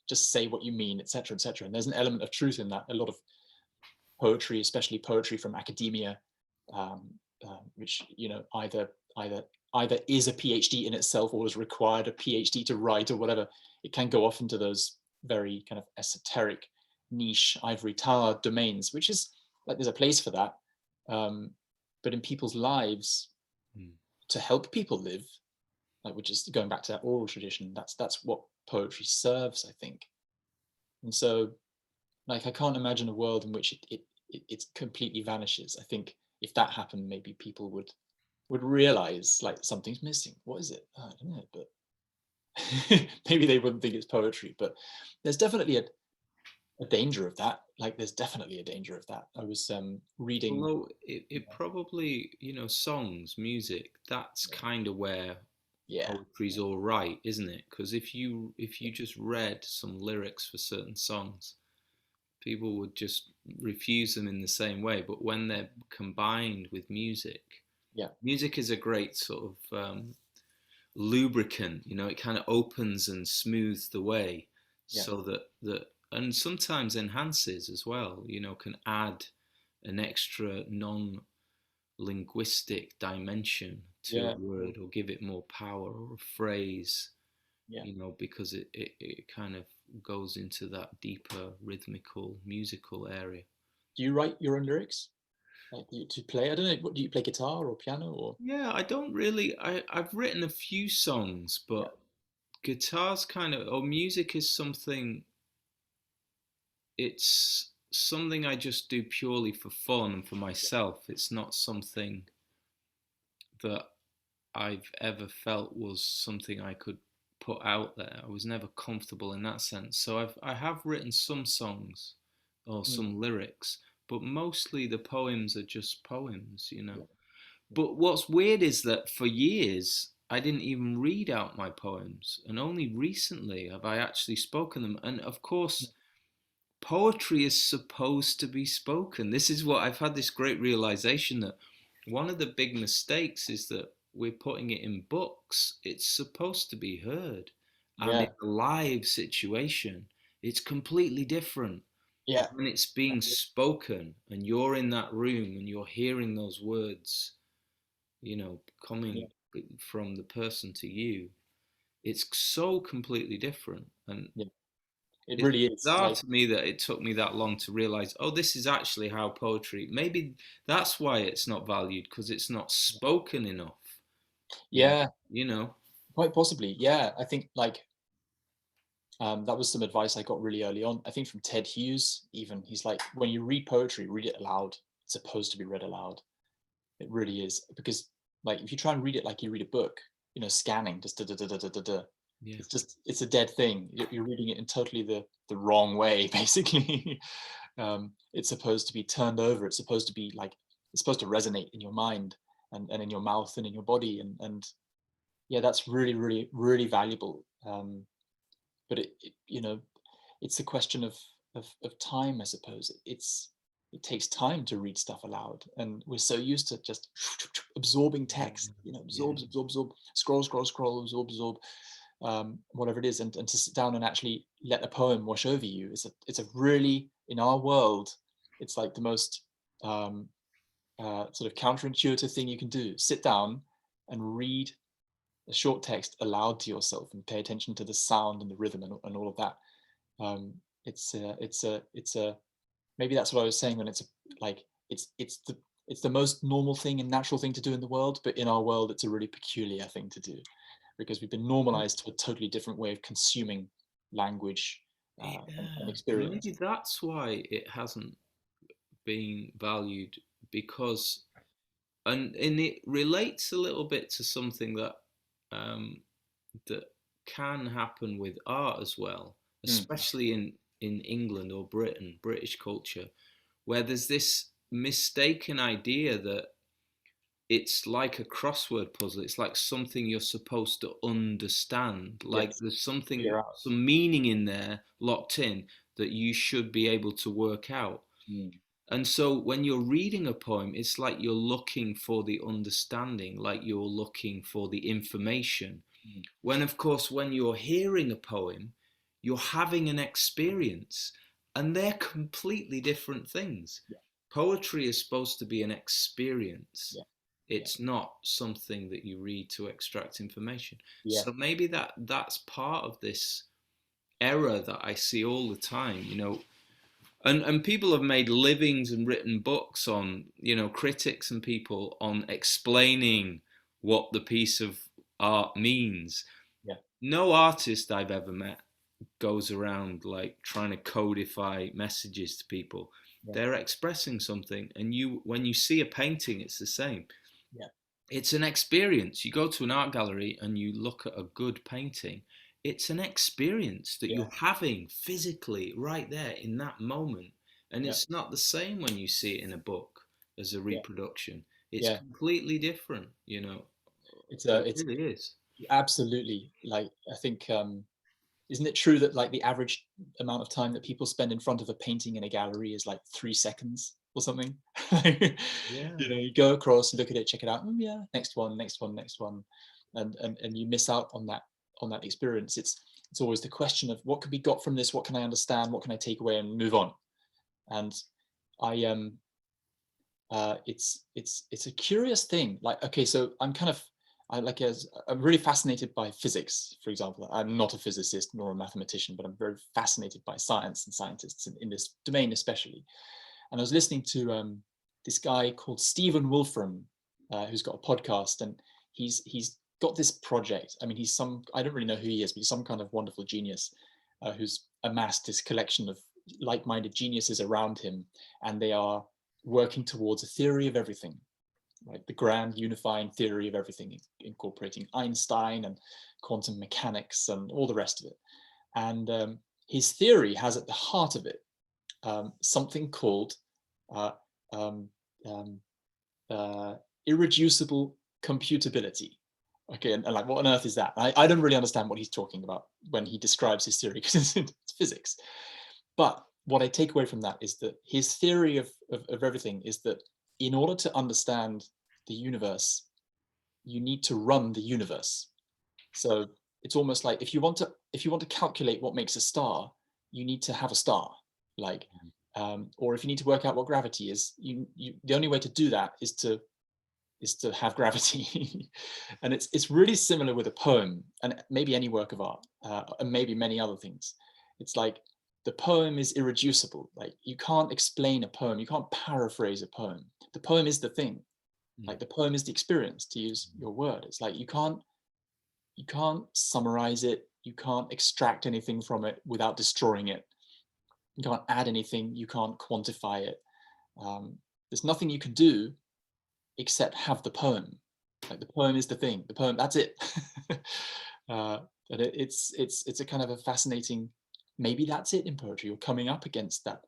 Just say what you mean, etc., etc. And there's an element of truth in that. A lot of poetry, especially poetry from academia, um, which either either is a PhD in itself or has required a PhD to write or whatever. It can go off into those very kind of esoteric, niche ivory tower domains, which is like there's a place for that. But in people's lives, Hmm. to help people live, like which is going back to that oral tradition, that's what poetry serves, I think. And so like I can't imagine a world in which it completely vanishes. I think if that happened, maybe people would realize like something's missing. What is it? Oh, I don't know, but maybe they wouldn't think it's poetry. But there's definitely a danger of that. Like there's definitely a danger of that. I was reading. Although it probably, songs, music, that's kind of where Yeah, poetry's all right, isn't it? Because if you just read some lyrics for certain songs, people would just refuse them in the same way. But when they're combined with music, yeah, music is a great sort of lubricant. It kind of opens and smooths the way, yeah, so that and sometimes enhances as well. Can add an extra non-linguistic dimension to yeah, a word, or give it more power, or a phrase, yeah. because it kind of goes into that deeper rhythmical musical area. Do you write your own lyrics? Like to play? I don't know. What do you play? Guitar or piano or? Yeah, I don't really. I've written a few songs, Yeah, but guitars kind of, or music is something. It's something I just do purely for fun and for yeah, myself. It's not something that I've ever felt was something I could put out there. I was never comfortable in that sense. So I have written some songs or mm, some lyrics, but mostly the poems are just poems. yeah, But what's weird is that for years I didn't even read out my poems, and only recently have I actually spoken them. And of course, poetry is supposed to be spoken. This is what I've had this great realization that one of the big mistakes is that we're putting it in books. It's supposed to be heard. And in Yeah, a live situation, it's completely different. yeah, When it's being spoken and you're in that room and you're hearing those words, yeah, coming from the person to you, it's so completely different. And yeah. It it's really is. bizarre Like, to me that it took me that long to realize, oh, this is actually how poetry, maybe that's why it's not valued, because it's not spoken enough. You, yeah, you know, quite possibly. Yeah, I think like that was some advice I got really early on. I think from Ted Hughes, even he's like, when you read poetry, read it aloud. It's supposed to be read aloud. It really is, because like if you try and read it like you read a book, scanning, just da da da da da da da. yeah. It's a dead thing. You're reading it in totally the wrong way, basically. It's supposed to be turned over. It's supposed to be like it's supposed to resonate in your mind and in your mouth and in your body, and yeah, that's really really really valuable. But it's a question of time, I suppose. It takes time to read stuff aloud, and we're so used to just absorbing text, Yeah. absorb, scroll, absorb, whatever it is, and to sit down and actually let a poem wash over you. It's a really, in our world, it's like the most sort of counterintuitive thing you can do. Sit down and read a short text aloud to yourself and pay attention to the sound and the rhythm and all of that. um, it's a maybe that's what I was saying when like it's the most normal thing and natural thing to do in the world, but in our world it's a really peculiar thing to do because we've been normalized to a totally different way of consuming language and And experience. maybe that's why it hasn't been valued, because, and it relates a little bit to something um, that can happen with art as well, Mm, especially in England or Britain, British culture, where there's this mistaken idea that it's like a crossword puzzle. It's like something you're supposed to understand. Like yes, there's something, figure out. some meaning in there locked in that you should be able to work out. Mm, And so when you're reading a poem, it's like you're looking for the understanding, like you're looking for the information. mm, When, of course, when you're hearing a poem, you're having an experience, and they're completely different things. yeah, Poetry is supposed to be an experience. yeah, yeah, It's not something that you read to extract information. yeah, So maybe that's part of this error that I see all the time, and people have made livings and written books on, critics and people on explaining what the piece of art means. yeah, No artist I've ever met goes around like trying to codify messages to people. yeah, They're expressing something, and when you see a painting, it's the same. yeah, It's an experience. You go to an art gallery and you look at a good painting. It's an experience that yeah, you're having physically right there in that moment. And yeah, it's not the same when you see it in a book as a yeah, reproduction. It's yeah. completely different, It's It it's really is. absolutely, like, I think isn't it true that like the average amount of time that people spend in front of a painting in a gallery is like 3 seconds or something? Yeah. You go across, look at it, check it out. Yeah, next one, next one, next one, and you miss out on that experience. It's always the question of what could be got from this, what can I understand, what can I take away and move on. And I it's a curious thing. Like, okay, so I'm really fascinated by physics, for example. I'm not a physicist nor a mathematician, but I'm very fascinated by science and scientists in this domain especially. And I was listening to this guy called Stephen Wolfram, who's got a podcast, and he's got this project. I mean, I don't really know who he is, but he's some kind of wonderful genius who's amassed this collection of like-minded geniuses around him, and they are working towards a theory of everything, right? The grand unifying theory of everything, incorporating Einstein and quantum mechanics and all the rest of it. And his theory has at the heart of it something called uh, um, um, uh, irreducible computability. Okay, and like, what on earth is that? I don't really understand what he's talking about when he describes his theory, because it's physics. But what I take away from that is that his theory of everything is that in order to understand the universe, you need to run the universe. So it's almost like if you want to calculate what makes a star, you need to have a star. Like, or if you need to work out what gravity is, the only way to do that is to have gravity. And it's really similar with a poem, and maybe any work of art, and maybe many other things. It's like the poem is irreducible. Like, you can't explain a poem, you can't paraphrase a poem. The poem is the thing. Like, the poem is the experience, to use your word. It's like you can't summarize it, you can't extract anything from it without destroying it. You can't add anything, you can't quantify it. There's nothing you can do except have the poem. Like, the poem is the thing. The poem, that's it. But it's a kind of a fascinating. Maybe that's it in poetry. You're coming up against that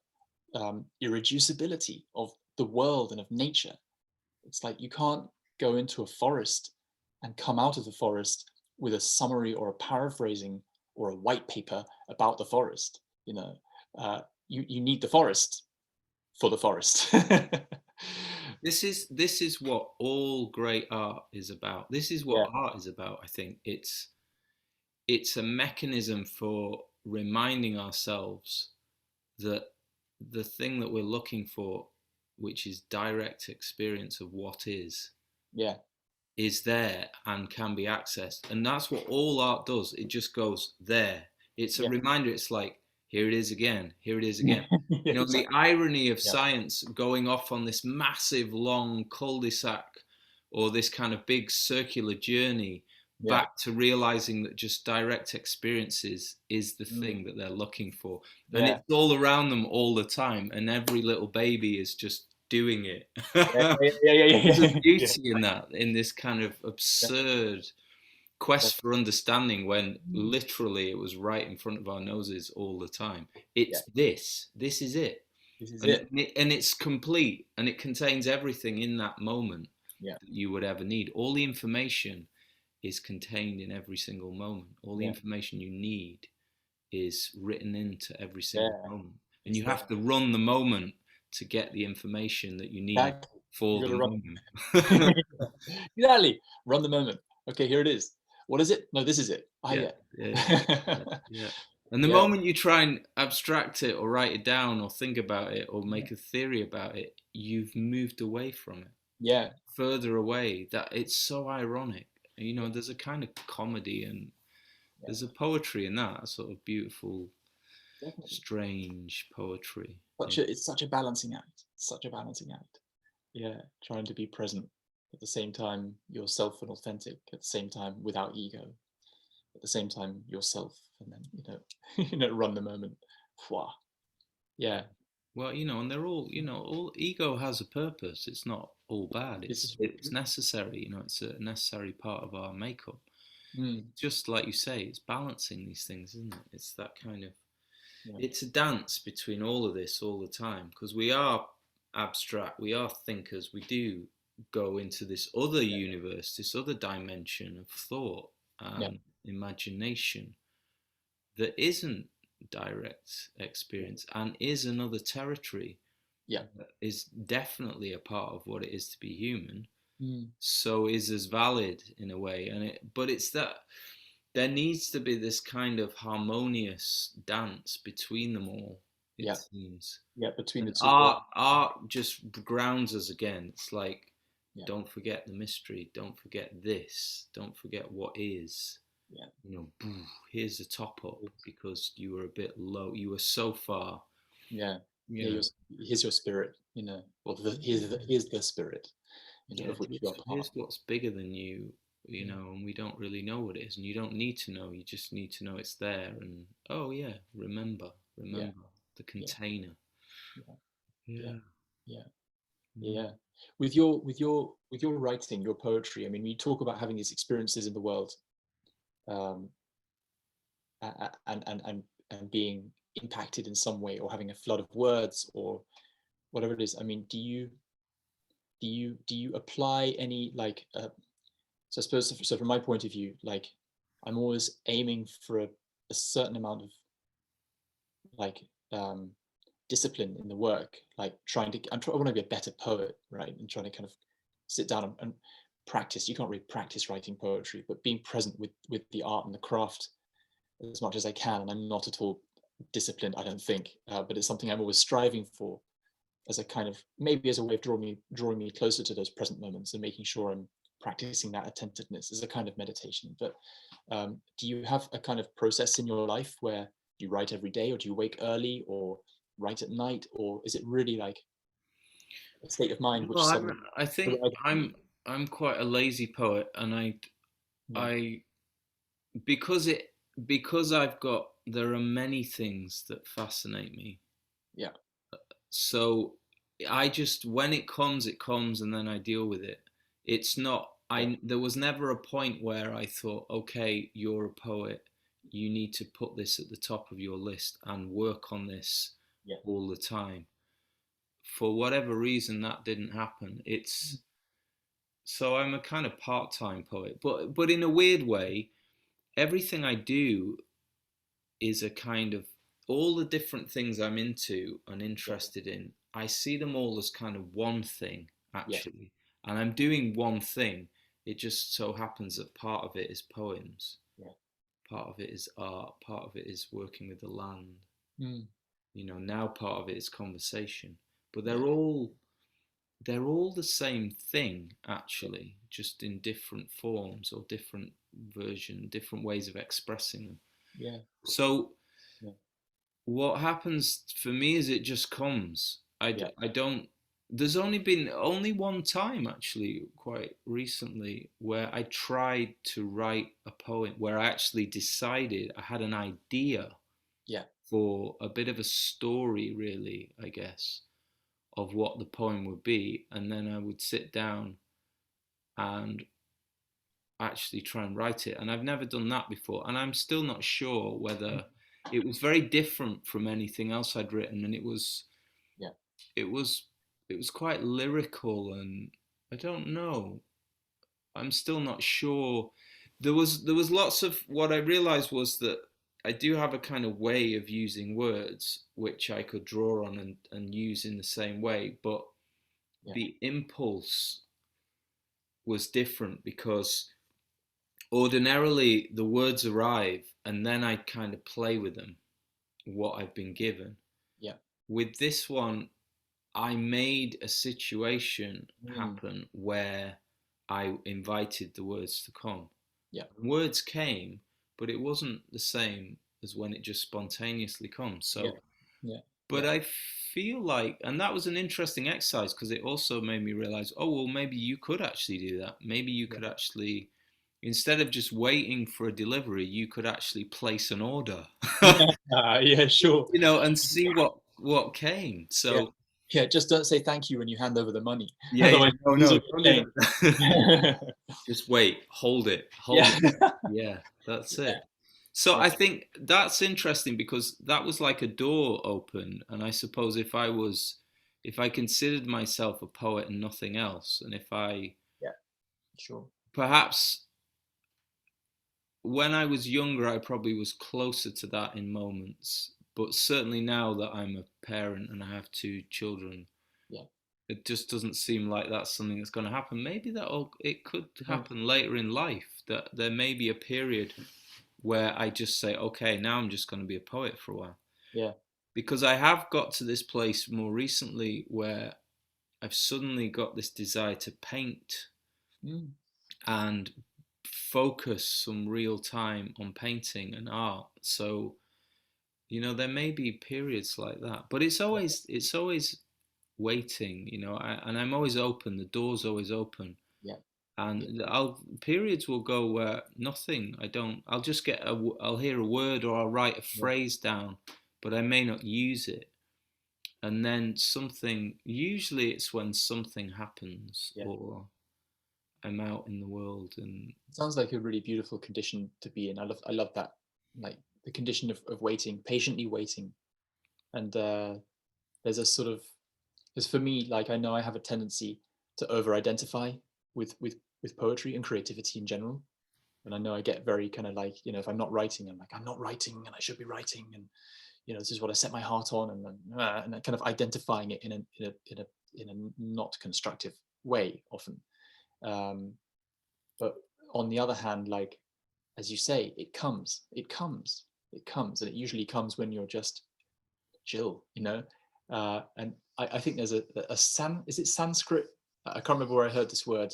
irreducibility of the world and of nature. It's like you can't go into a forest and come out of the forest with a summary or a paraphrasing or a white paper about the forest. You need the forest for the forest. This is what all great art is about. This is Yeah, what art is about. I think it's a mechanism for reminding ourselves that the thing that we're looking for, which is direct experience of what yeah, is there and can be accessed. And that's what all art does. It just goes there. It's a yeah. reminder. It's like, here it is again. Here it is again. Yeah, The exactly. irony of Yeah, science going off on this massive long cul-de-sac or this kind of big circular journey yeah. back to realizing that just direct experiences is the Mm, thing that they're looking for. And yeah, it's all around them all the time. And every little baby is just doing it. yeah, yeah, yeah, yeah, There's a yeah, yeah, beauty in that, in this kind of yeah, absurd yeah. quest for understanding when literally it was right in front of our noses all the time. Yeah. It's this is it. This is And, it. and it's complete and it contains everything in that moment Yeah, that you would ever need. All the information is contained in every single moment. All the yeah, information you need is written into every single yeah. moment. And It's you there. have to run the moment to get the information that you need Exactly. You for got the to run. moment. Exactly. Run the moment. Okay, here it is. What is it? No, this is it. Ah, Yeah, yeah. yeah, yeah, yeah. And the Yeah, moment you try and abstract it or write it down or think about it or yeah, make a theory about it, you've moved away from it, yeah, further away. That it's so ironic. yeah, There's a kind of comedy and yeah. there's a poetry in that, a sort of beautiful, Definitely. strange poetry. It's such a balancing act. Such a balancing act. Yeah, trying to be present at the same time yourself and authentic, at the same time without ego, at the same time yourself, and then run the moment. Fwah. Yeah, Well, and they're all, all ego has a purpose. It's not all bad. this It's is really it's true. necessary. It's a necessary part of our makeup. Mm, Just like you say, it's balancing these things, isn't it? It's that kind of, yeah, it's a dance between all of this all the time because we are abstract, we are thinkers, we do go into this other yeah, universe, this other dimension of thought yeah, and imagination that isn't direct yeah, experience and is another territory yeah. that is definitely a part of what it is to be human, Mm, so is as valid in a way. But it's that there needs to be this kind of harmonious dance between them all, it yeah, seems. yeah. Between the And two worlds. art just grounds us again. It's like, Yeah, don't forget the mystery, don't forget this, don't forget what is. yeah. Here's the top up because you were a bit low, you were so far, Yeah, you yeah. know. Here's your spirit. Or here's the spirit. Yeah, Of which you're part. here's what's bigger than you, Yeah, and we don't really know what it is, and you don't need to know, you just need to know it's there, and oh yeah, yeah, remember the yeah, container. yeah, yeah, Yeah. yeah, Mm. yeah. With your writing, your poetry. I mean, you talk about having these experiences in the world, um, and being impacted in some way, or having a flood of words, or whatever it is. I mean, do you apply any like so I suppose, so from my point of view, like I'm always aiming for a certain amount of like discipline in the work, like trying to I want to be a better poet, right? And trying to kind of sit down and practice. You can't really practice writing poetry, but being present with the art and the craft as much as I can. And I'm not at all disciplined, I don't think, but it's something I'm always striving for, as a kind of, maybe as a way of drawing me closer to those present moments and making sure I'm practicing that attentiveness as a kind of meditation. But do you have a kind of process in your life where you write every day, or do you wake early, or write at night, or is it really like a state of mind which Well, suddenly I think arrives for you? I'm quite a lazy poet, and Yeah, I because it because I've got there are many things that fascinate me. yeah, So I just when it comes, and then I deal with it. It's not yeah, I there was never a point where I thought, okay, you're a poet, you need to put this at the top of your list and work on this yeah, all the time. For whatever reason, that didn't happen. It's so I'm a kind of part-time poet, but in a weird way, everything I do is a kind of all the different things I'm into and yeah, interested in. I see them all as kind of one thing, yeah, actually, and I'm doing one thing. It just so happens that part of it is poems, yeah. part of it is art, part of it is working with the land. Mm, Now part of it is conversation, but yeah, they're all the same thing, actually, just in different forms or different different ways of expressing them. yeah, So yeah, what happens for me is it just comes. yeah, I don't. There's only been only one time, actually, quite recently, where I tried to write a poem, where I actually decided I had an idea yeah, for a bit of a story, really, I guess, of what the poem would be, and then I would sit down and actually try and write it. And I've never done that before, and I'm still not sure mm, whether it was very different from anything else I'd written, and yeah, it was it was quite lyrical, and I don't know. I'm still not sure. There was lots of what I realized was that I do have a kind of way of using words which I could draw on and use in the same way, but yeah, the impulse was different because ordinarily the words arrive and then I kind of play with them, what I've been given. yeah, With this one, I made a situation mm, happen where I invited the words to come. yeah, Words came, but it wasn't the same as when it just spontaneously comes. yeah, So, yeah, but yeah, I feel like, and that was an interesting exercise because it also made me realize, oh, well, maybe you could actually do that. Maybe you yeah. could actually, instead of just waiting for a delivery, you could actually place an order, Yeah, sure. and see what came. Yeah. So, Yeah, just don't say thank you when you hand over the money. yeah, yeah, Otherwise, no, you lose no, all don't do your that. change. Just wait, hold Yeah. it. Yeah, that's Yeah. it. So Yeah. I think that's interesting because that was like a door open, and I suppose if I considered myself a poet and nothing else, and if I Yeah. Sure. perhaps when I was younger, I probably was closer to that in moments, but certainly now that I'm a parent and I have two children, Yeah. it just doesn't seem like that's something that's going to happen. Maybe it could Mm. happen later in life, that there may be a period where I just say, okay, now I'm just going to be a poet for a while. Yeah. Because I have got to this place more recently where I've suddenly got this desire to paint Mm. and focus some real time on painting and art. So, there may be periods like that, but it's always waiting, and I'm always open. The door's always open, Yeah. Yeah. and periods will go where nothing. I'll just I'll hear a word or I'll write a Yeah. phrase down, but I may not use it. And then something, usually it's when something happens Yeah. or I'm out in the world and It sounds like a really beautiful condition to be in. I love that. Like the condition of waiting, patiently waiting. And there's a sort of, because for me, like I know I have a tendency over-identify with poetry and creativity in general. And I know I get very kind of like, if I'm not writing, I'm like, I'm not writing and I should be writing, and this is what I set my heart on, and kind of identifying it in a not constructive way often. But on the other hand, like, as you say, it comes, and it usually comes when you're just chill, and I think there's is it Sanskrit? I can't remember where I heard this word.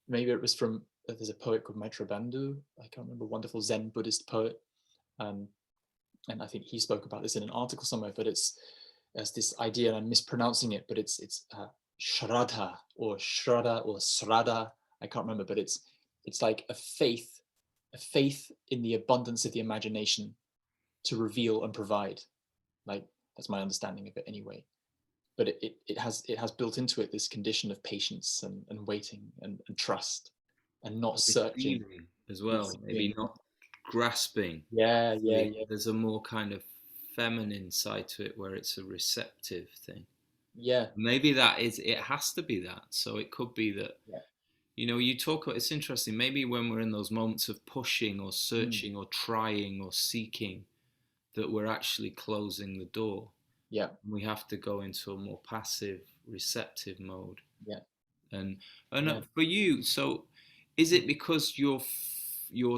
Maybe it was from, there's a poet called Maitra Bandhu. I can't remember, wonderful Zen Buddhist poet. And I think he spoke about this in an article somewhere, but it's this idea, and I'm mispronouncing it, but it's shraddha or sraddha. I can't remember, but it's like a faith in the abundance of the imagination to reveal and provide. Like, that's my understanding of it anyway. But it has built into it this condition of patience and waiting and trust, and not searching as well. Maybe not grasping. Yeah. There's a more kind of feminine side to it where it's a receptive thing. Yeah. Maybe it has to be that. So it could be that, you talk about, it's interesting, maybe when we're in those moments of pushing or searching or trying or seeking, that we're actually closing the door. Yeah. We have to go into a more passive, receptive mode. Yeah. And for you, so is it because your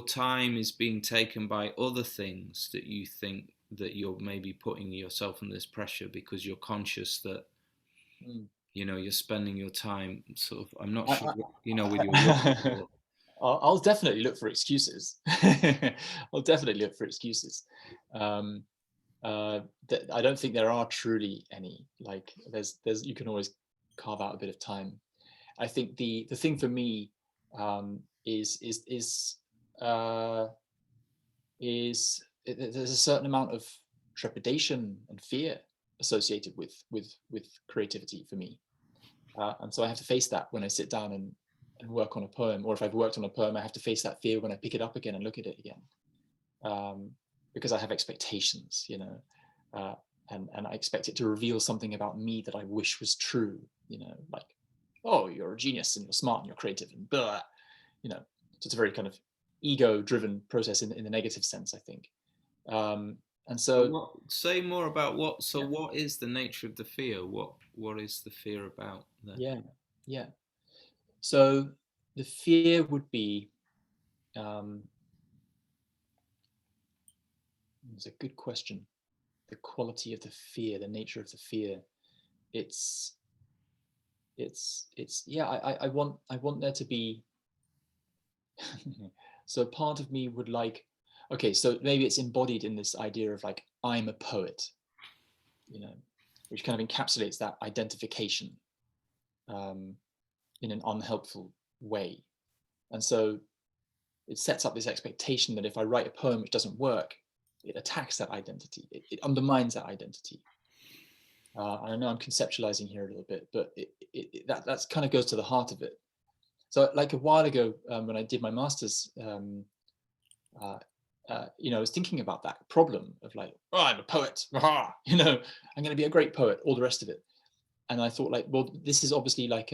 time is being taken by other things that you think that you're maybe putting yourself under this pressure, because you're conscious that you're spending your time sort of, I'm not sure, with your work? I'll definitely look for excuses. I'll definitely look for excuses. I don't think there are truly any. Like, there's you can always carve out a bit of time. I think the thing for me is there's a certain amount of trepidation and fear associated with creativity for me, and so I have to face that when I sit down and work on a poem, or if I've worked on a poem, I have to face that fear when I pick it up again and look at it again, because I have expectations, and I expect it to reveal something about me that I wish was true, like, oh, you're a genius and you're smart and you're creative and blah, so it's a very kind of ego-driven process in the negative sense, I think. And so, say more about what. So, what is the nature of the fear? What is the fear about then? Yeah. So, the fear would be. It's a good question. The quality of the fear, the nature of the fear. It's yeah. I want there to be. So part of me would like, okay, so maybe it's embodied in this idea of like, I'm a poet, which kind of encapsulates that identification in an unhelpful way. And so it sets up this expectation that if I write a poem which doesn't work, it attacks that identity, it undermines that identity. And I know I'm conceptualizing here a little bit, but that kind of goes to the heart of it. So like a while ago, when I did my master's, I was thinking about that problem of like, oh, I'm a poet, I'm going to be a great poet, all the rest of it. And I thought, like, well, this is obviously like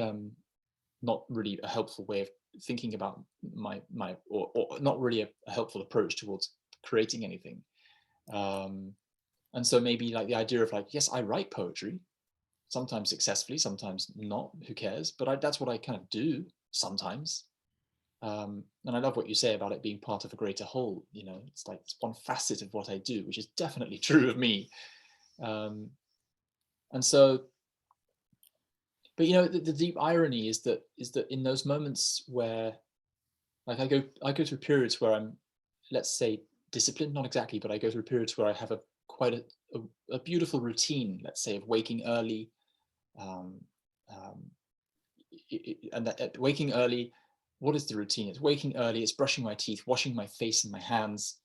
not really a helpful way of thinking about my or not really a helpful approach towards creating anything. And so maybe like the idea of like, yes, I write poetry, sometimes successfully, sometimes not, who cares? But that's what I kind of do sometimes. And I love what you say about it being part of a greater whole. It's like it's one facet of what I do, which is definitely true of me. And so, but the deep irony is that in those moments where, like, I go through periods where I'm, let's say, disciplined, not exactly, but I go through periods where I have quite a beautiful routine, let's say, of waking early, and that waking early. What is the routine? It's waking early, it's brushing my teeth, washing my face and my hands,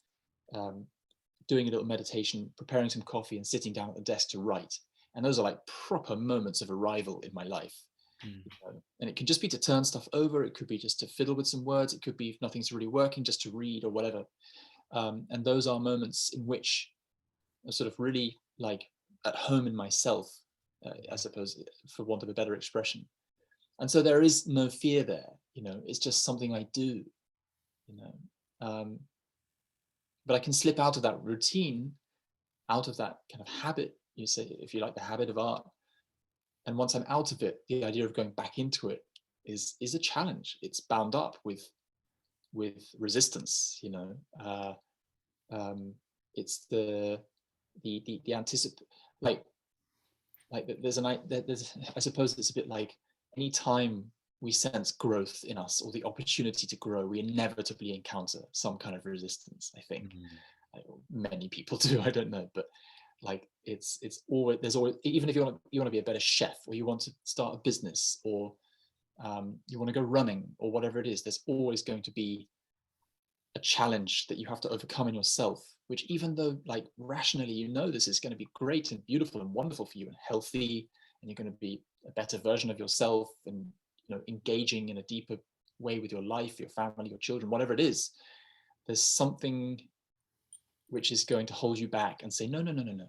doing a little meditation, preparing some coffee, and sitting down at the desk to write. And those are like proper moments of arrival in my life. And it could just be to turn stuff over. It could be just to fiddle with some words. It could be, if nothing's really working, just to read or whatever. And those are moments in which I'm sort of really like at home in myself, I suppose, for want of a better expression. And so there is no fear there, it's just something I do, you know. But I can slip out of that routine, out of that kind of habit, you say, if you like, the habit of art. And once I'm out of it, the idea of going back into it is a challenge. It's bound up with resistance, it's the anticipate, like there's I suppose it's a bit like any time we sense growth in us or the opportunity to grow, we inevitably encounter some kind of resistance, I think. Many people do, I don't know, but like it's always, there's always, even if you want to be a better chef, or you want to start a business, or you want to go running, or whatever it is, there's always going to be a challenge that you have to overcome in yourself, which, even though like rationally this is going to be great and beautiful and wonderful for you and healthy, and you're going to be a better version of yourself, and engaging in a deeper way with your life, your family, your children, whatever it is, there's something which is going to hold you back and say, no, no, no, no, no.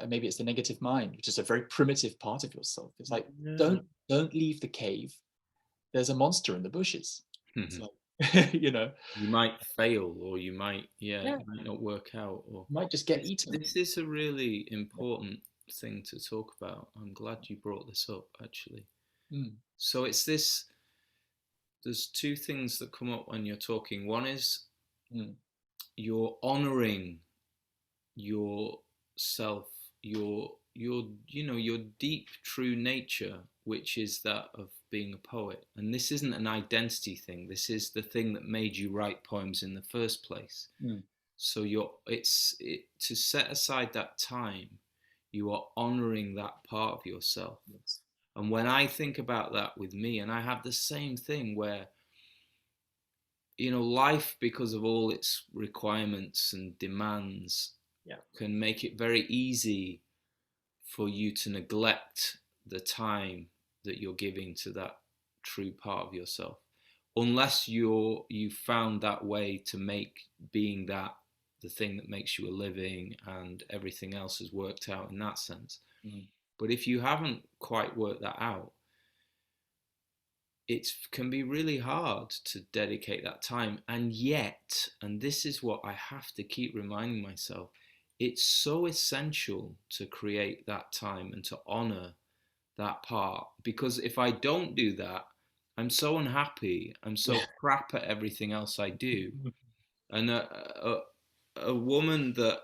Maybe it's the negative mind, which is a very primitive part of yourself. It's like, don't leave the cave. There's a monster in the bushes. It's like, you might fail, or you might, it might not work out, or you might just get eaten. This is a really important thing to talk about. I'm glad you brought this up, actually. So it's this, there's two things that come up when you're talking. One is you're honoring yourself, your deep true nature, which is that of being a poet. And this isn't an identity thing. This is the thing that made you write poems in the first place. So to set aside that time, you are honoring that part of yourself. Yes. And when I think about that with me, and I have the same thing where, life, because of all its requirements and demands, can make it very easy for you to neglect the time that you're giving to that true part of yourself, unless you found that way to make being that the thing that makes you a living, and everything else has worked out in that sense. But if you haven't quite worked that out, it can be really hard to dedicate that time. And yet, and this is what I have to keep reminding myself, it's so essential to create that time and to honor that part, because if I don't do that, I'm so unhappy, I'm so crap at everything else I do. And a woman that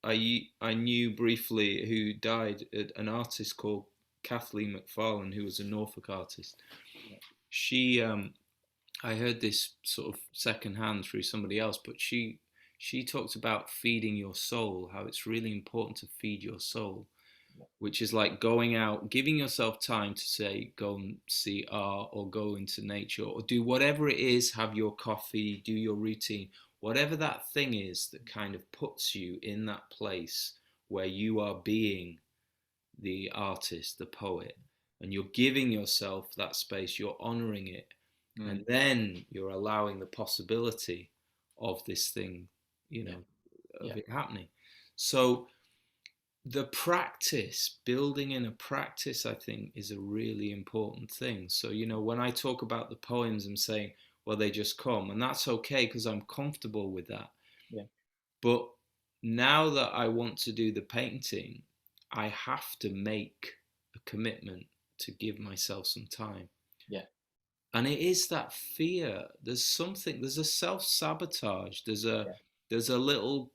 I knew briefly, who died, an artist called Kathleen McFarlane, who was a Norfolk artist, she I heard this sort of secondhand through somebody else, but she talked about feeding your soul, how it's really important to feed your soul, which is like going out, giving yourself time to say, go and see art, or go into nature, or do whatever it is, have your coffee, do your routine, whatever that thing is that kind of puts you in that place where you are being the artist, the poet, and you're giving yourself that space, you're honoring it, and then you're allowing the possibility of this thing, of it happening. So the practice, building in a practice, I think, is a really important thing. So, when I talk about the poems, I'm saying, well, they just come, and that's okay, because I'm comfortable with that. But now that I want to do the painting, I have to make a commitment to give myself some time. And it is that fear. There's a self-sabotage. There's a little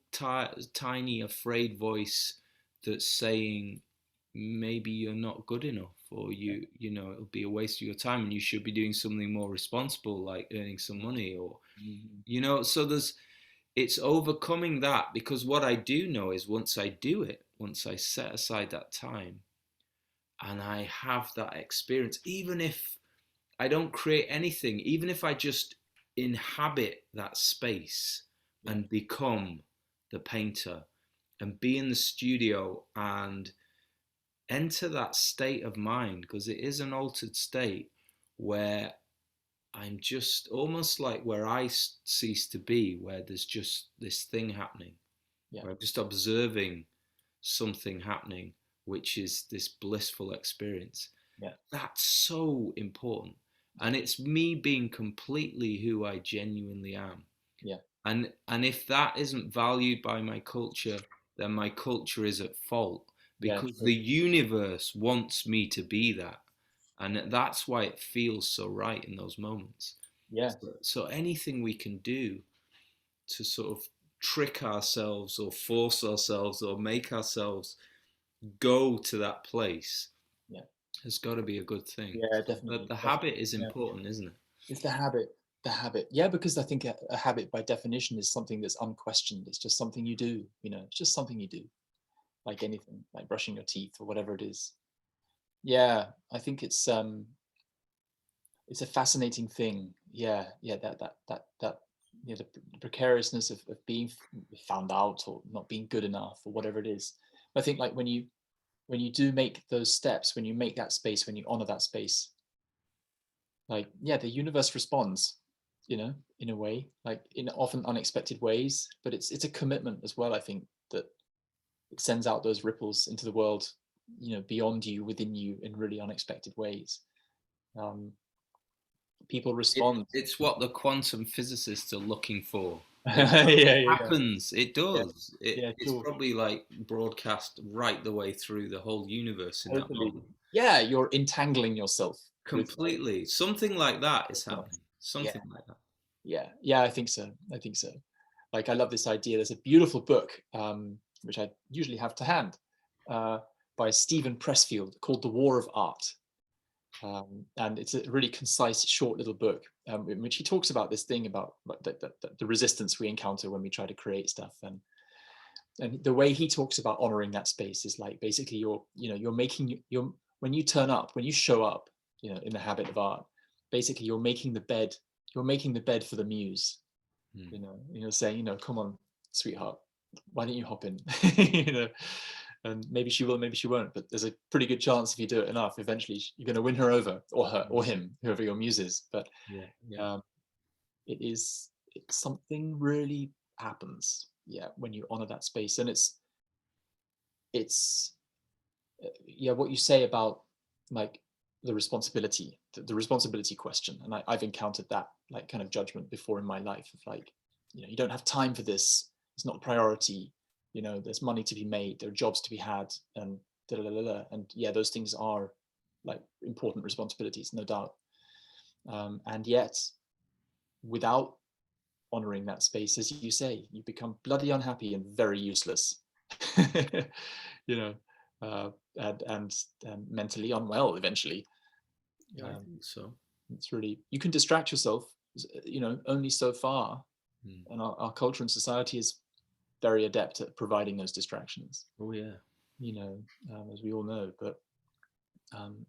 tiny afraid voice that's saying, maybe you're not good enough, or it'll be a waste of your time, and you should be doing something more responsible, like earning some money, or so it's overcoming that, because what I do know is, once I do it, once I set aside that time and I have that experience, even if I don't create anything, even if I just inhabit that space and become the painter, and be in the studio and enter that state of mind, because it is an altered state where I'm just almost like where I cease to be, where there's just this thing happening, where I'm just observing something happening, which is this blissful experience. Yeah. That's so important. And it's me being completely who I genuinely am. Yeah. And if that isn't valued by my culture, then my culture is at fault, Yeah. because Sure. the universe wants me to be that. And that's why it feels so right in those moments. Yeah. So anything we can do to sort of trick ourselves or force ourselves or make ourselves go to that place Yeah. has got to be a good thing. Yeah. But Definitely. the Definitely. habit is Yeah. important, isn't it? It's the habit. The habit. Yeah, because I think a habit by definition is something that's unquestioned. It's just something you do. It's just something you do, like anything, like brushing your teeth or whatever it is. Yeah, I think it's a fascinating thing. Yeah, yeah, that the precariousness of being found out or not being good enough or whatever it is. I think like when you do make those steps, when you make that space, when you honor that space, like yeah, the universe responds, in a way, like in often unexpected ways. But it's a commitment as well. I think that it sends out those ripples into the world, beyond you, within you, in really unexpected ways. Um, People respond. It's what the quantum physicists are looking for. It, Yeah, it yeah, happens. It yeah, does. yeah, It's sure, probably like broadcast right the way through the whole universe in that totally. moment. Yeah, you're entangling yourself with like Completely. Something like that is cosmos. happening. Yeah, Something like that. yeah, I think so. I think so. Like I love this idea. There's a beautiful book, which I usually have to hand, uh, by Stephen Pressfield, called The War of Art. And it's a really concise, short little book, in which he talks about this thing about the resistance we encounter when we try to create stuff. And the way he talks about honoring that space is like basically you're making your when you turn up, when you show up, in the habit of art, basically you're making the bed for the muse. Hmm. Saying, come on, sweetheart, why don't you hop in? And maybe she will, maybe she won't, but there's a pretty good chance if you do it enough, eventually you're going to win her over, or her or him, whoever your muse is. But Yeah, yeah. um, it's something really happens, yeah, when you honor that space. And it's yeah, what you say about like the responsibility question. And I've encountered that like kind of judgment before in my life of like, you don't have time for this, it's not a priority, there's money to be made, there are jobs to be had, and da, da, da, da, da. And yeah, those things are like important responsibilities, no doubt. And yet without honoring that space, as you say, you become bloody unhappy and very useless. you know uh, and mentally unwell eventually. Yeah, I um, think so. it's really, you can distract yourself, only so far. Hmm. And our culture and society is very adept at providing those distractions, Oh yeah. as we all know. But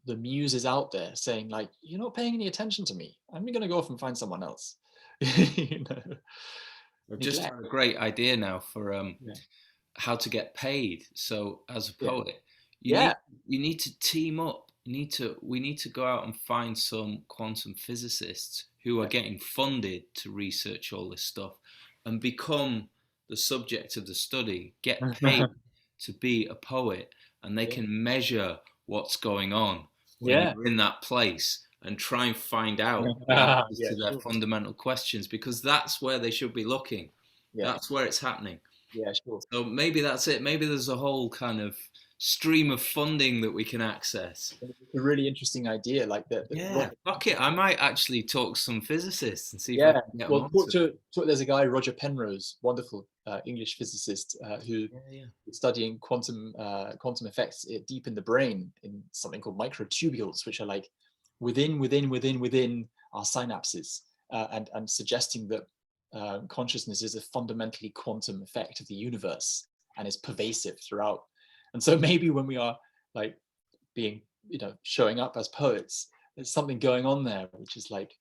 the muse is out there saying like, you're not paying any attention to me, I'm going to go off and find someone else. you know I've just Neglect. had a great idea now for Yeah, how to get paid. So as a yeah, poet, you yeah, need you need to team up. We need to go out and find some quantum physicists who are yeah. getting funded to research all this stuff and become the subject of the study, get paid to be a poet, and they Yeah, can measure what's going on when yeah. you're in that place and try and find out the answers Yeah, to their sure. fundamental questions, because that's where they should be looking. Yeah, That's where it's happening. yeah, sure. So maybe that's it. Maybe there's a whole kind of stream of funding that we can access. It's a really interesting idea, like the Yeah, Roger. fuck it. I might actually talk to some physicists and see if I Yeah, can get them well, onto it. there's a guy, Roger Penrose, wonderful English physicist, who Yeah, yeah. is studying quantum effects deep in the brain in something called microtubules, which are like within our synapses, and suggesting that consciousness is a fundamentally quantum effect of the universe and is pervasive throughout. And so maybe when we are like being, showing up as poets, there's something going on there, which is like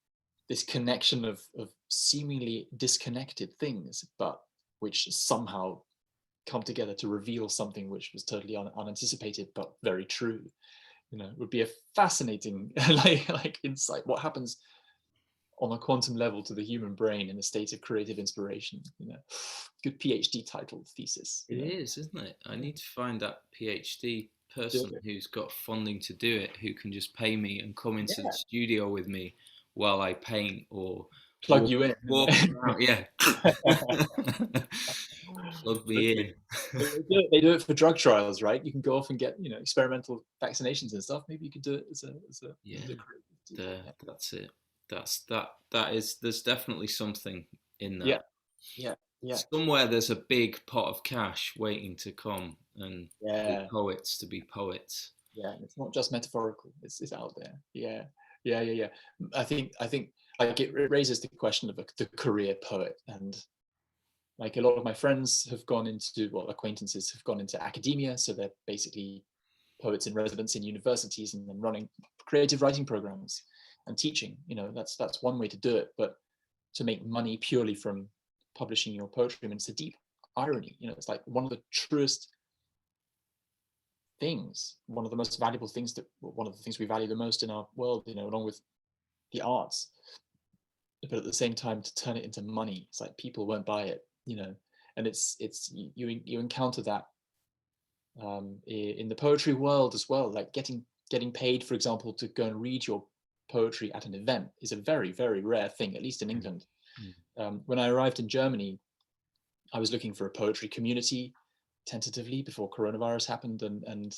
this connection of seemingly disconnected things, but which somehow come together to reveal something which was totally unanticipated, but very true. It would be a fascinating like insight. What happens on a quantum level to the human brain in a state of creative inspiration? Good PhD title thesis. It is, isn't it? I Yeah. need to find that PhD Do person it. who's got funding to do it, who can just pay me and come into the Yeah. studio with me while I paint or Plug walk, you in. walk around. Yeah. Plug me Totally. in. They do it for drug trials, right? You can go off and get, experimental vaccinations and stuff. Maybe you could do it Yeah, as a career. Yeah. that's it. That is, there's definitely something in Yeah. that. Yeah. Yeah. Somewhere there's a big pot of cash waiting to come and for Yeah. poets to be poets. Yeah. And it's not just metaphorical. It's out there. Yeah. Yeah. Yeah. Yeah. I think like it raises the question of the career poet. And like a lot of my friends have gone into, well, acquaintances have gone into academia. So they're basically poets in residence in universities and then running creative writing programs and teaching. That's one way to do it. But to make money purely from publishing your poetry, I mean, it's a deep irony. It's like one of the truest things, one of the most valuable things, one of the things we value the most in our world, along with the arts. But at the same time, to turn it into money, it's like people won't buy it, and it's you encounter that in the poetry world as well. Like getting paid, for example, to go and read your poetry at an event is a very, very rare thing, at least in England. When I arrived in Germany, I was looking for a poetry community tentatively before coronavirus happened, and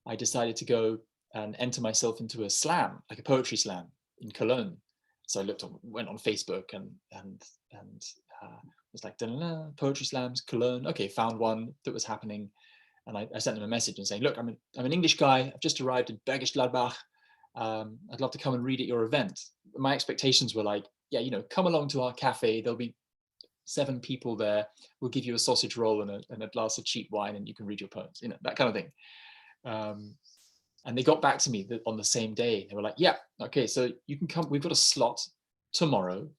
I decided to go and enter myself into a slam, like a poetry slam in Cologne. So I went on Facebook and was like, poetry slams, Cologne. Okay, found one that was happening, and I sent them a message and saying, look, I'm an English guy. I've just arrived in Bergisch Gladbach. I'd love to come and read at your event. My expectations were like, yeah, come along to our cafe. There'll be 7 people there. We'll give you a sausage roll and a glass of cheap wine, and you can read your poems. That kind of thing. And they got back to me on the same day. They were like, yeah, okay, so you can come. We've got a slot tomorrow.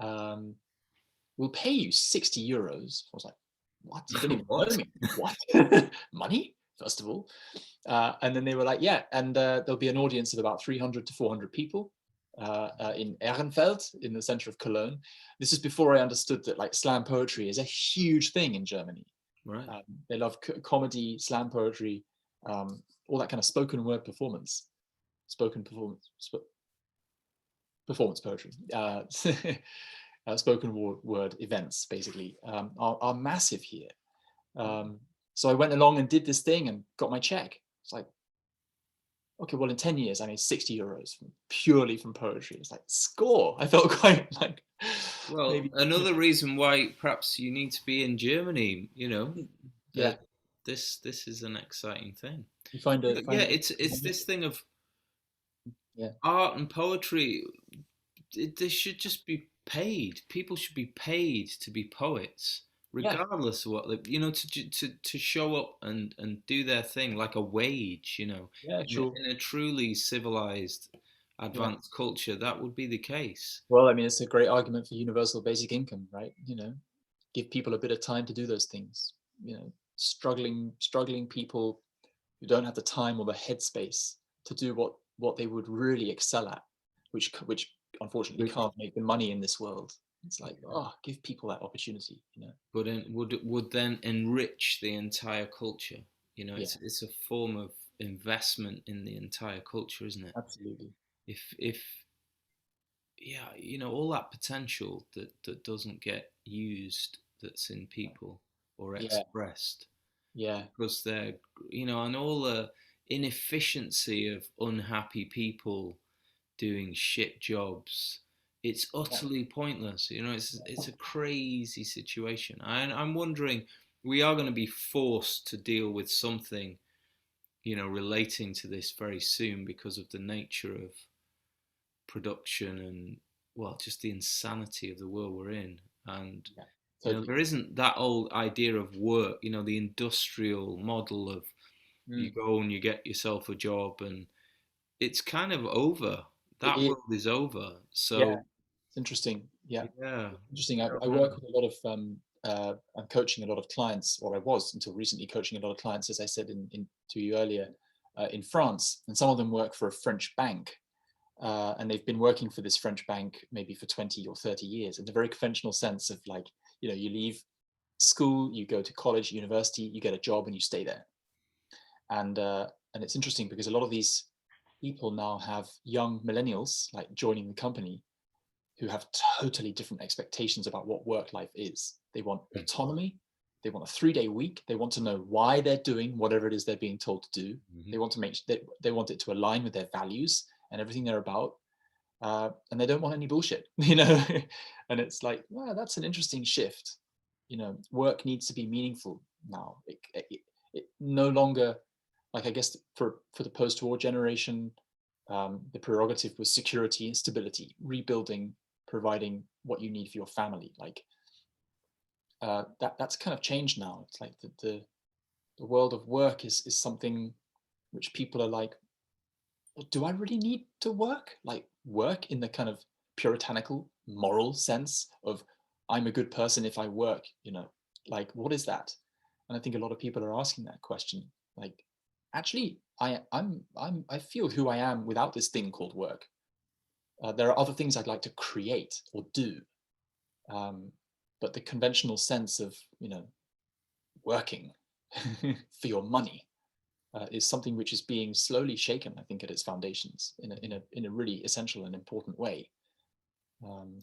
We'll pay you 60 euros. I was like, what? You don't even know me. What? Money, first of all. And then they were like, yeah, and there'll be an audience of about 300 to 400 people in Ehrenfeld, in the center of Cologne. This is before I understood that like slam poetry is a huge thing in Germany. Right. They love comedy, slam poetry, all that kind of spoken word performance, performance poetry. Spoken word events basically are massive here. So I went along and did this thing and got my check. It's like, okay, well, in 10 years, I made 60 euros purely from poetry. It's like, score. I felt quite like, Well, maybe. another reason why perhaps you need to be in Germany, Yeah. this is an exciting thing. You find But yeah, it. it's this thing of Yeah. art and poetry. They should just be paid. People should be paid to be poets, Yeah. regardless of what to show up and do their thing like a wage. Yeah, sure. In a truly civilized, Yeah. advanced culture, that would be the case. Well, I mean, it's a great argument for universal basic income, right? Give people a bit of time to do those things. Struggling people who don't have the time or the headspace to do what they would really excel at, which unfortunately can't make the money in this world. It's like, give people that opportunity. But would then enrich the entire culture. Yeah, It's a form of investment in the entire culture, isn't it? absolutely. If yeah, all that potential that doesn't get used, that's in people or Yeah, expressed, yeah, because they're, and all the inefficiency of unhappy people doing shit jobs, it's yeah, utterly pointless. It's a crazy situation. I'm wondering, we are going to be forced to deal with something, relating to this very soon, because of the nature of production and, well, just the insanity of the world we're in. And yeah, totally. there isn't that old idea of work, the industrial model of you Mm. go and you get yourself a job, and it's kind of over. It That is. world is over. Yeah, So it's interesting. Yeah, yeah, interesting. I I don't work know. with a lot of I'm coaching a lot of clients, or I was until recently coaching a lot of clients, as I said to you earlier, in France, and some of them work for a French bank, and they've been working for this French bank maybe for 20 or 30 years, in a very conventional sense of like, you leave school, you go to college, university, you get a job, and you stay there. And it's interesting because a lot of these people now have young millennials like joining the company who have totally different expectations about what work life is. They want autonomy. They want a 3-day week. They want to know why they're doing whatever it is they're being told to do. Mm-hmm. They want to they want it to align with their values and everything they're about. And they don't want any bullshit, you know. And it's like, wow, that's an interesting shift. You know, work needs to be meaningful now. It no longer, like, I guess for the post-war generation, the prerogative was security and stability, rebuilding, providing what you need for your family. Like that's kind of changed now. It's like the world of work is something which people are like, well, do I really need to work? Like work in the kind of puritanical moral sense of I'm a good person if I work, you know, like what is that? And I think a lot of people are asking that question. Like, actually, I feel who I am without this thing called work. There are other things I'd like to create or do, but the conventional sense of, you know, working for your money is something which is being slowly shaken, I think, at its foundations in a really essential and important way.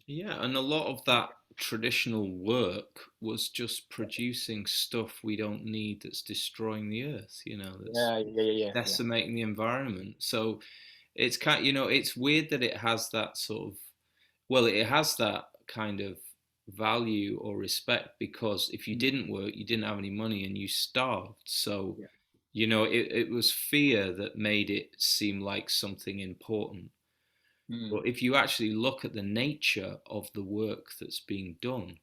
Yeah, and a lot of that traditional work was just producing stuff we don't need that's destroying the earth, you know, that's Yeah. decimating the environment. So it's kind, you know, it's weird that it has that sort of, well, it has that kind of value or respect because if you didn't work, you didn't have any money and you starved. So, Yeah. you know, it was fear that made it seem like something important. Mm. But if you actually look at the nature of the work that's being done,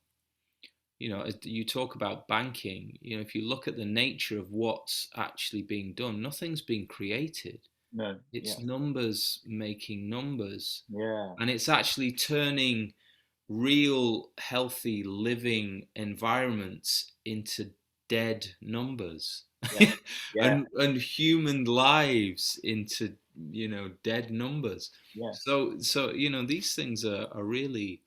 you know, you talk about banking, you know, if you look at the nature of what's actually being done, nothing's being created. No. It's Yeah. numbers making numbers. Yeah. And it's actually turning real, healthy, living environments into dead numbers. Yeah. Yeah. And human lives into, you know, dead numbers. Yeah. So you know, these things are really,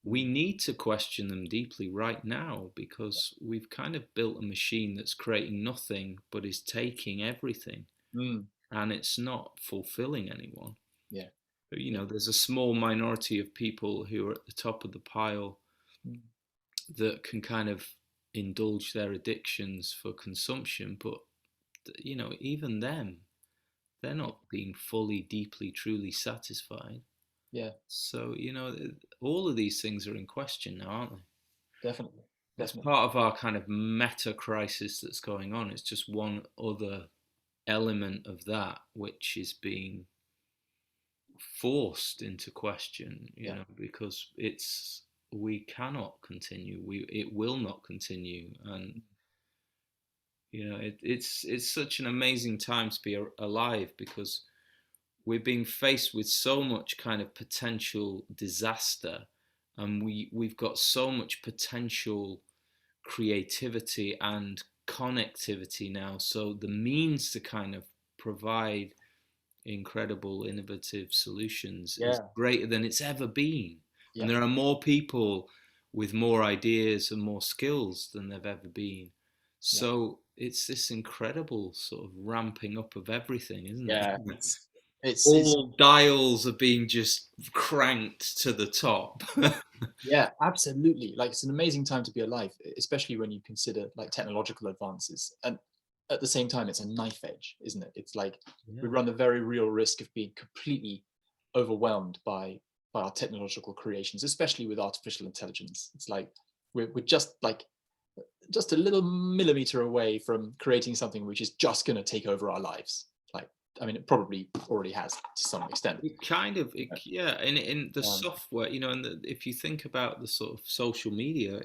we need to question them deeply right now because we've kind of built a machine that's creating nothing but is taking everything, Mm. and it's not fulfilling anyone. Yeah. You Yeah. know, there's a small minority of people who are at the top of the pile Mm. that can kind of indulge their addictions for consumption, but you know, even them, they're Yeah. not being fully, deeply, truly satisfied. Yeah. So, you know, all of these things are in question now, aren't they? Definitely. It's Definitely. part of our kind of meta crisis that's going on. It's just one other element of that which is being forced into question, you Yeah. know, because it's, we cannot continue. It will not continue, and you know, it's such an amazing time to be alive because we're being faced with so much kind of potential disaster, and we've got so much potential creativity and connectivity now. So the means to kind of provide incredible innovative solutions is Yeah. greater than it's ever been, and Yeah. there are more people with more ideas and more skills than there've ever been. Yeah. So it's this incredible sort of ramping up of everything, isn't it? Yeah. It's All dials are being just cranked to the top. yeah, absolutely. Like it's an amazing time to be alive, especially when you consider like technological advances. And at the same time, it's a knife edge, isn't it? It's like we Yeah. run the very real risk of being completely overwhelmed by our technological creations, especially with artificial intelligence. It's like we're just like just a little millimeter away from creating something which is just going to take over our lives. Like, I mean, it probably already has to some extent. It kind of, yeah, in the Um, software, you know, and if you think about the sort of social media,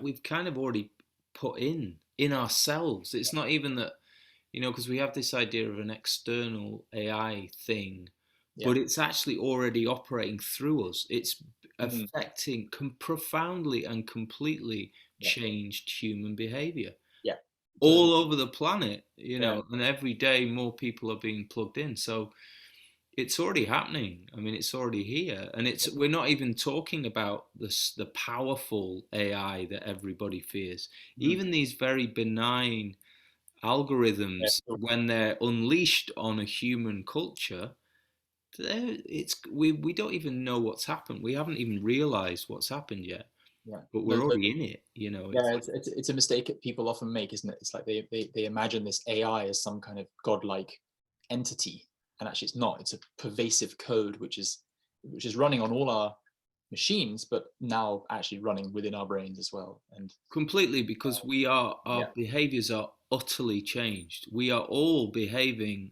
we've kind of already put in ourselves. It's not even that, you know, because we have this idea of an external AI thing, yeah. but it's actually already operating through us. It's Mm, affecting profoundly and completely yeah. changed human behavior Yeah. Totally. all over the planet, you Yeah. know, and every day more people are being plugged in. So it's already happening. I mean, it's already here, and it's, we're not even talking about the powerful AI that everybody fears. Mm, Even these very benign Yeah, algorithms, sure. when they're unleashed on a human culture, we don't even know what's happened. We haven't even realized what's happened yet, Yeah. but No, we're already in it. It's yeah, it's a mistake that people often make, isn't it? It's like they imagine this AI as some kind of godlike entity, and actually it's not. It's a pervasive code which is running on all our machines, but now actually running within our brains as well. And completely, because our yeah, behaviors are utterly changed. We are all behaving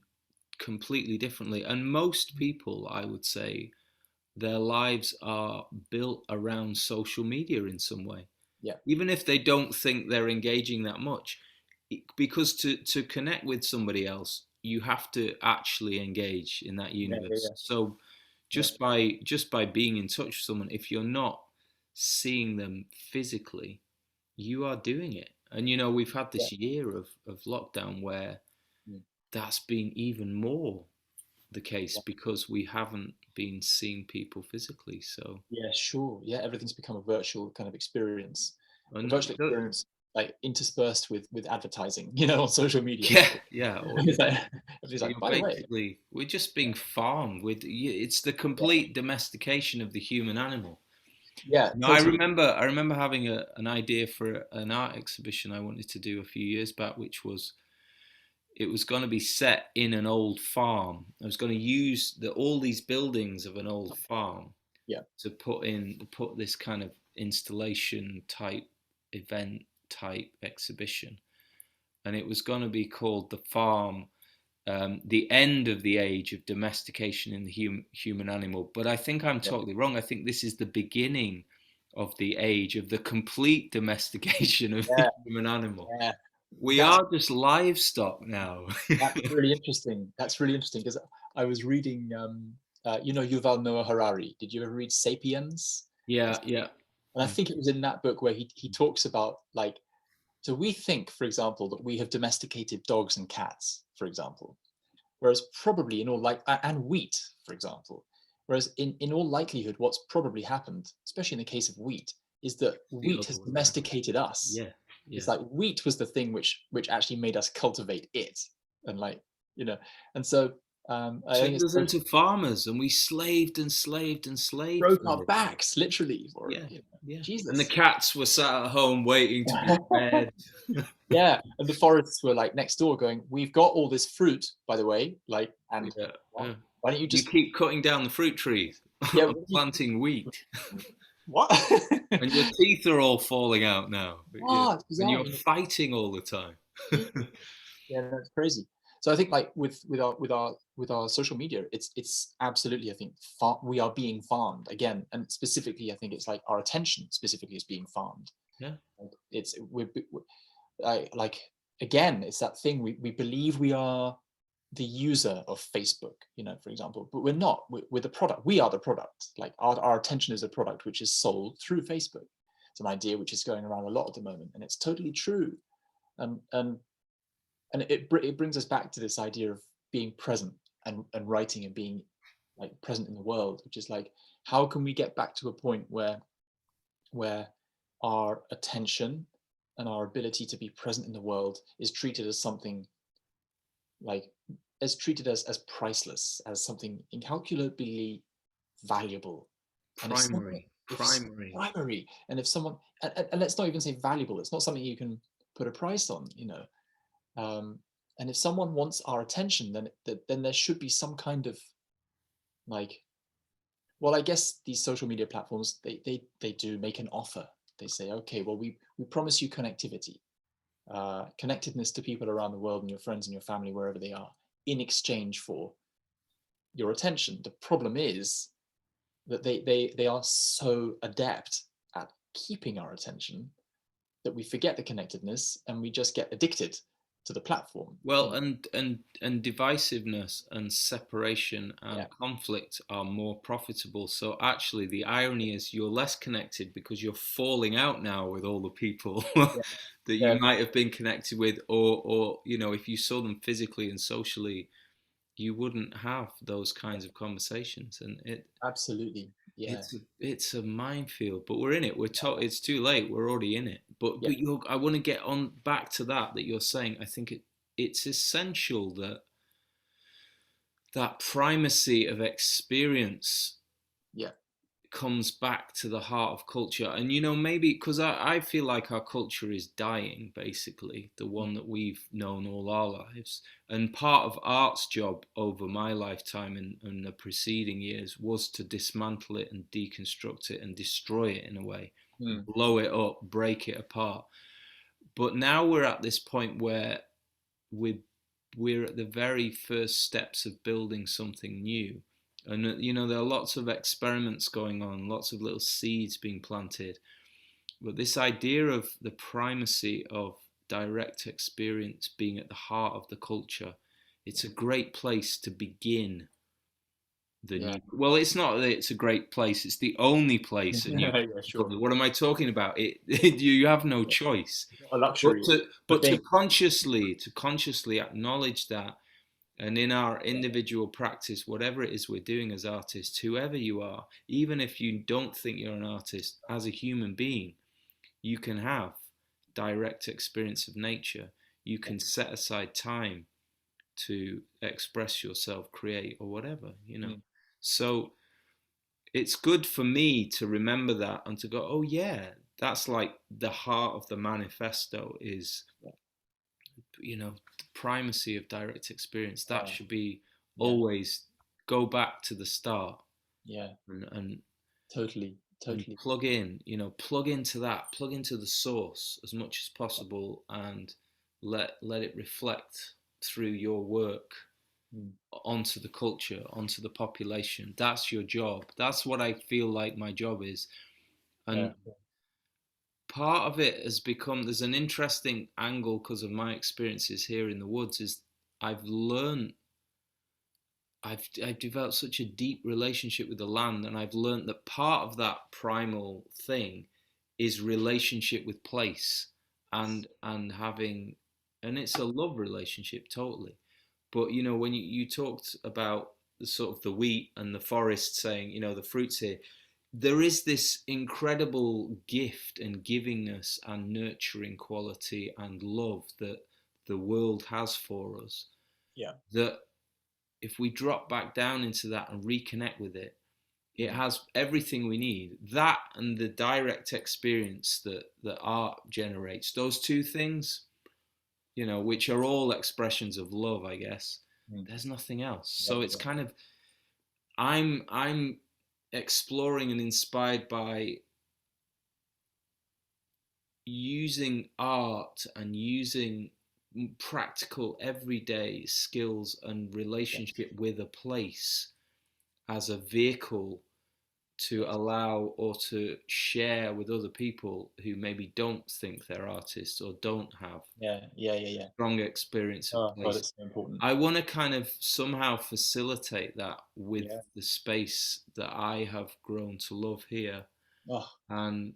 completely differently, and most people, I would say, their lives are built around social media in some way, yeah, even if they don't think they're engaging that much, because to connect with somebody else, you have to actually engage in that yeah, universe. yeah, So yeah, just by being in touch with someone, if you're not seeing them physically, you are doing it. And we've had yeah, this year of lockdown where yeah, that's been even more the case yeah. because we haven't been seeing people physically. So, Yeah, sure. Yeah, everything's become a virtual kind of experience, a and virtual experience like interspersed with advertising, on social media. yeah, yeah, It's like, everybody's like, by the way, basically, we're just being farmed. It's the yeah, complete domestication of the human animal. yeah, I totally. remember having an idea for an art exhibition I wanted to do a few years back, which was it was going to be set in an old farm. I was going to use all these buildings of an old farm Yeah, to put this kind of installation type event type exhibition, and it was going to be called the farm, the end of the age of domestication in the human animal. But I think I'm yeah, totally wrong. I think this is the beginning of the age of the complete domestication of the yeah, human animal. yeah. We That's are just livestock now. that's really interesting. That's really interesting because I was reading, Yuval Noah Harari. Did you ever read *Sapiens*? Yeah, yeah. And I think it was in that book where he talks about like, so we think, for example, that we have domesticated dogs and cats, for example, whereas probably in all like and wheat, for example, whereas in all likelihood, what's probably happened, especially in the case of wheat, is that The wheat other has way around. domesticated us. Yeah, yeah. It's like wheat was the thing which actually made us cultivate it, and like you know, and so I think Turned it's us into farmers, and we slaved and slaved and slaved broke for our it. backs literally for it. Yeah, yeah. And the Jesus. cats were sat at home waiting to be fed. Yeah, and the forests were like next door going, we've got all this fruit, by the way, like, and Yeah, what? yeah. Why don't you You just, keep cutting down the fruit trees. yeah, I'm planting wheat, what? and your teeth are all falling out now. Yeah, What? It's and bizarre. you're fighting all the time. Yeah, that's crazy. So I think like with our social media, it's absolutely, I think, we are being farmed again, and specifically, I think it's like our attention specifically is being farmed. Yeah, Like, like again, it's that thing we believe we are the user of Facebook, for example, but we're not. We're the product. We are the product. Like our attention is a product which is sold through Facebook. It's an idea which is going around a lot at the moment, and it's totally true. And it brings us back to this idea of being present and writing and being like present in the world, which is like, how can we get back to a point where our attention and our ability to be present in the world is treated as something like treated as priceless, as something incalculably valuable. And if someone primary, if primary. primary, and if someone and let's not even say valuable, it's not something you can put a price on. um, and if someone wants our attention, then there should be some kind of like, well, I guess these social media platforms, they do make an offer. They say, okay, well, we promise you connectivity, connectedness to people around the world and your friends and your family wherever they are, in exchange for your attention. The problem is that they are so adept at keeping our attention that we forget the connectedness and we just get addicted to the platform. Well, and divisiveness and separation Yeah, and conflict are more profitable. So actually, the irony is you're less connected because you're falling out now with all the people yeah, that you yeah, might have been connected with, or if you saw them physically and socially, you wouldn't have those kinds of conversations. And absolutely. Yeah, it's a minefield, but we're in it. It's too late. We're already in it. But yeah, I want to get on back to that you're saying. I think it's essential that that primacy of experience Yeah. comes back to the heart of culture. And maybe because I feel like our culture is dying, basically, the one that we've known all our lives. And part of art's job over my lifetime and the preceding years was to dismantle it and deconstruct it and destroy it in a way, blow it up, break it apart. But now we're at this point where we're at the very first steps of building something new. And there are lots of experiments going on, lots of little seeds being planted. But this idea of the primacy of direct experience being at the heart of the culture, it's a great place to begin the Yeah. new. Well, it's not that it's a great place, it's the only place a new. Yeah, sure. What am I talking about? You have no choice. A But luxury. to The but to thing. consciously acknowledge that, and in our individual practice, whatever it is we're doing as artists, whoever you are, even if you don't think you're an artist, as a human being, you can have direct experience of nature. You can set aside time to express yourself, create, or whatever. So it's good for me to remember that and to go, oh yeah, that's like the heart of the manifesto is, the primacy of direct experience. That should be Yeah. always go back to the start. Yeah. And Totally. plug in, plug into that, plug into the source as much as possible, and let it reflect through your work onto the culture, onto the population. That's your job. That's what I feel like my job is. And part of it has become, there's an interesting angle because of my experiences here in the woods, is I've learned, I've developed such a deep relationship with the land, and I've learned that part of that primal thing is relationship with place, and having, and it's a love relationship totally. But when you talked about the sort of the wheat and the forest, saying the fruits here, there is this incredible gift and givingness and nurturing quality and love that the world has for us. Yeah. That if we drop back down into that and reconnect with it, it has everything we need. That and the direct experience that art generates, those two things, which are all expressions of love, I guess. There's nothing else. So it's kind of, I'm exploring and inspired by using art and using practical everyday skills and relationship with a place as a vehicle to allow or to share with other people who maybe don't think they're artists or don't have strong experience of Oh God, place. it's so important. I want to kind of somehow facilitate that with the space that I have grown to love here. And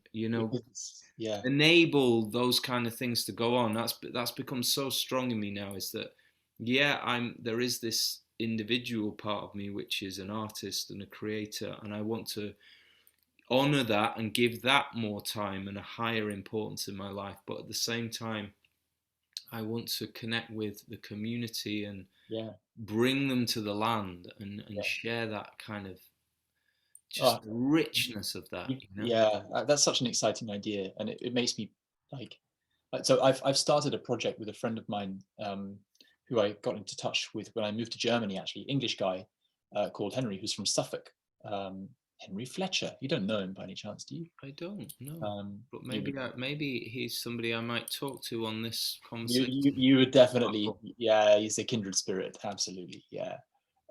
enable those kind of things to go on. That's become so strong in me now, is that there is this individual part of me which is an artist and a creator, and I want to honor that and give that more time and a higher importance in my life. But at the same time, I want to connect with the community and bring them to the land and share that kind of just the richness of that. That's such an exciting idea, and it makes me like so I've started a project with a friend of mine who I got into touch with when I moved to Germany, actually, English guy called Henry, who's from Suffolk. Henry Fletcher. You don't know him by any chance, do you? I don't know, but maybe he's somebody I might talk to on this conversation. You would definitely, he's a kindred spirit, absolutely,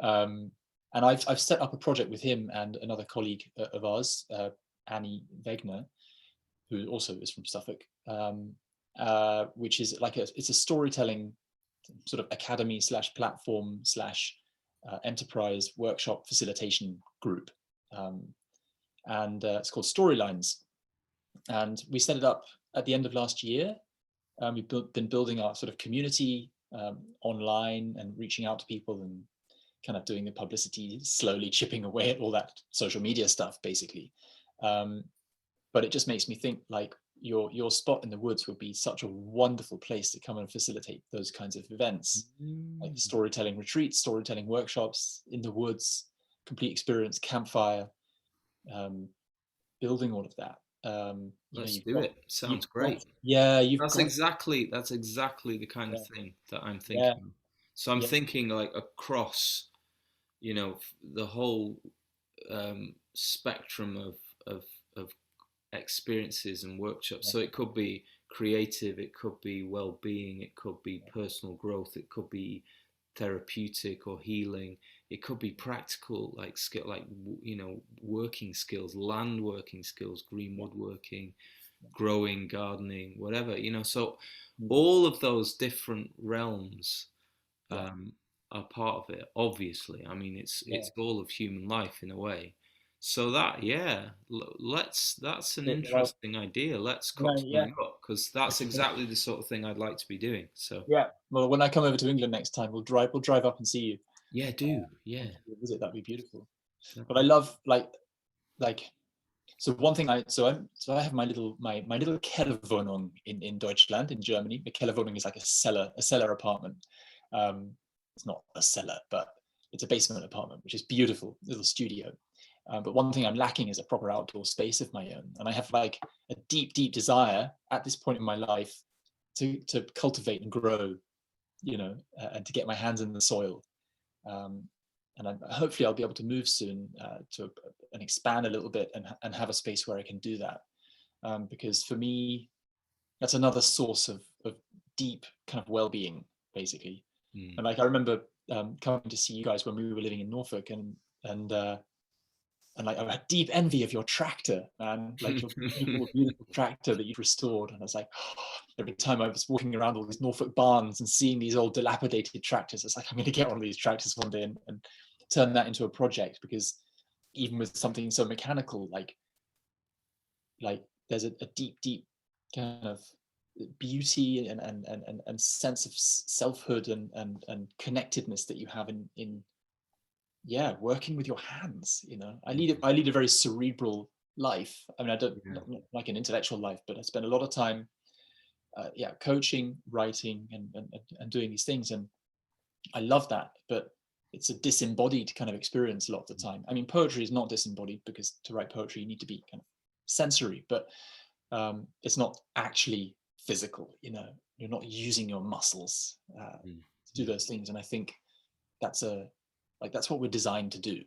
and I've set up a project with him and another colleague of ours, Annie Wegner, who also is from Suffolk, which is like it's a storytelling sort of academy / platform / enterprise workshop facilitation group, and it's called Storylines, and we set it up at the end of last year. We've been building our sort of community online and reaching out to people and kind of doing the publicity, slowly chipping away at all that social media stuff, basically. But it just makes me think, like, your spot in the woods would be such a wonderful place to come and facilitate those kinds of events, like Mm. storytelling retreats, storytelling workshops in the woods, complete experience, campfire, um, building all of that. Let's do it. Sounds great. You've got That's exactly the kind of yeah, thing that I'm yeah, thinking. So I'm yeah, thinking like across, the whole spectrum of of experiences and workshops. yeah, So it could be creative, it could be well-being, it could be personal growth, it could be therapeutic or healing, it could be practical, like skill, like working skills, land working skills, green yeah, woodworking, growing, gardening, whatever. So mm, all of those different realms yeah, um, are part of it. Obviously, I mean, yeah. it's all of human life in a way. So that, yeah, that's an But, well, interesting idea. Let's when cook I, yeah, something up because that's exactly the sort of thing I'd like to be doing. So yeah. Well, when I come over to England next time, we'll drive up and see you yeah, do yeah, and give you a visit. That'd be beautiful. But I definitely. love like so one thing I have my little Kellerwohnung in Deutschland, in Germany. The Kellerwohnung is like a cellar apartment. Um, it's not a cellar, but it's a basement apartment, which is beautiful, little studio. But one thing I'm lacking is a proper outdoor space of my own, and I have like a deep desire at this point in my life to cultivate and grow, and to get my hands in the soil. Um, and hopefully I'll be able to move soon and expand a little bit and have a space where I can do that. Because for me, that's another source of deep kind of well-being, basically. Mm. And like I remember coming to see you guys when we were living in Norfolk, and like I had deep envy of your tractor, man, like your beautiful tractor that you'd restored. And I was like, every time I was walking around all these Norfolk barns and seeing these old dilapidated tractors, it's like, I'm going to get one of these tractors one day and turn that into a project. Because even with something so mechanical, like there's a deep kind of beauty and sense of selfhood and connectedness that you have in yeah, working with your hands. I lead a very cerebral life. I mean, I don't Yeah, not like an intellectual life, but I spend a lot of time coaching, writing, and doing these things, and I love that. But it's a disembodied kind of experience a lot of the time. I mean, poetry is not disembodied, because to write poetry you need to be kind of sensory, but it's not actually physical. You're not using your muscles mm. to do those things, and I think that's that's what we're designed to do,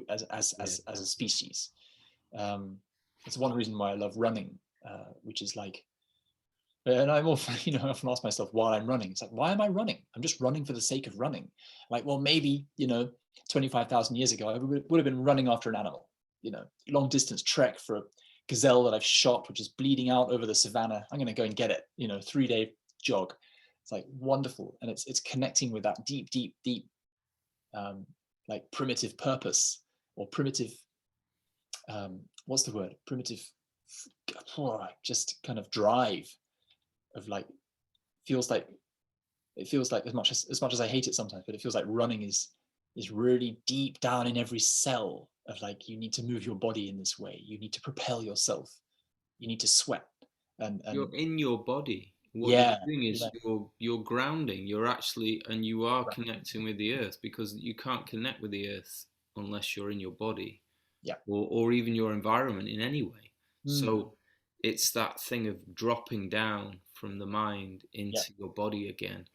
as a species. um it's one reason why I love running, which is like, and I'm often I often ask myself why I'm running. It's like, why am I running? I'm just running for the sake of running. Like, well, maybe 25,000 years ago I would have been running after an animal, long distance trek for a gazelle that I've shot, which is bleeding out over the savannah. I'm going to go and get it. 3-day jog. It's like wonderful, and it's connecting with that deep um, like primitive purpose, or primitive, what's the word, primitive, just kind of drive of like, feels like it feels like, as much as I hate it sometimes, but it feels like running is really deep down in every cell of like, you need to move your body in this way, you need to propel yourself, you need to sweat, and You're in your body. What you're yeah, doing is yeah, you're grounding. You're actually, and you are connecting with the earth, because you can't connect with the earth unless you're in your body, yeah, or even your environment in any way. mm, So it's that thing of dropping down from the mind yeah, into your body again,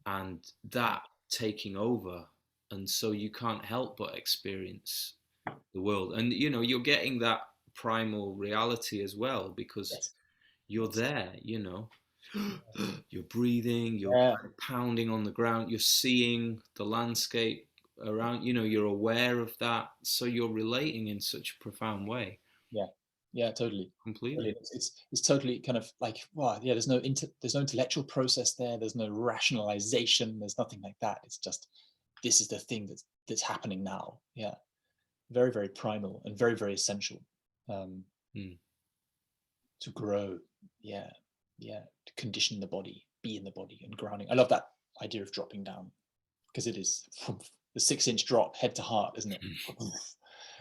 and that taking over. And so you can't help but experience the world. And you're getting that primal reality as well, because yes, you're yes, there, you're breathing, you're yeah, kind of pounding on the ground, you're seeing the landscape around, you're aware of that. So you're relating in such a profound way. yeah, yeah, totally. Completely. Totally. It's totally kind of like, wow, yeah, there's no intellectual process there, there's no rationalization, there's nothing like that. It's just, this is the thing that's happening now. Yeah, very, very primal and very, very essential, um, Mm. to grow. Yeah, yeah, to condition the body, be in the body, and grounding. I love that idea of dropping down, because it is the 6-inch drop, head to heart, isn't it?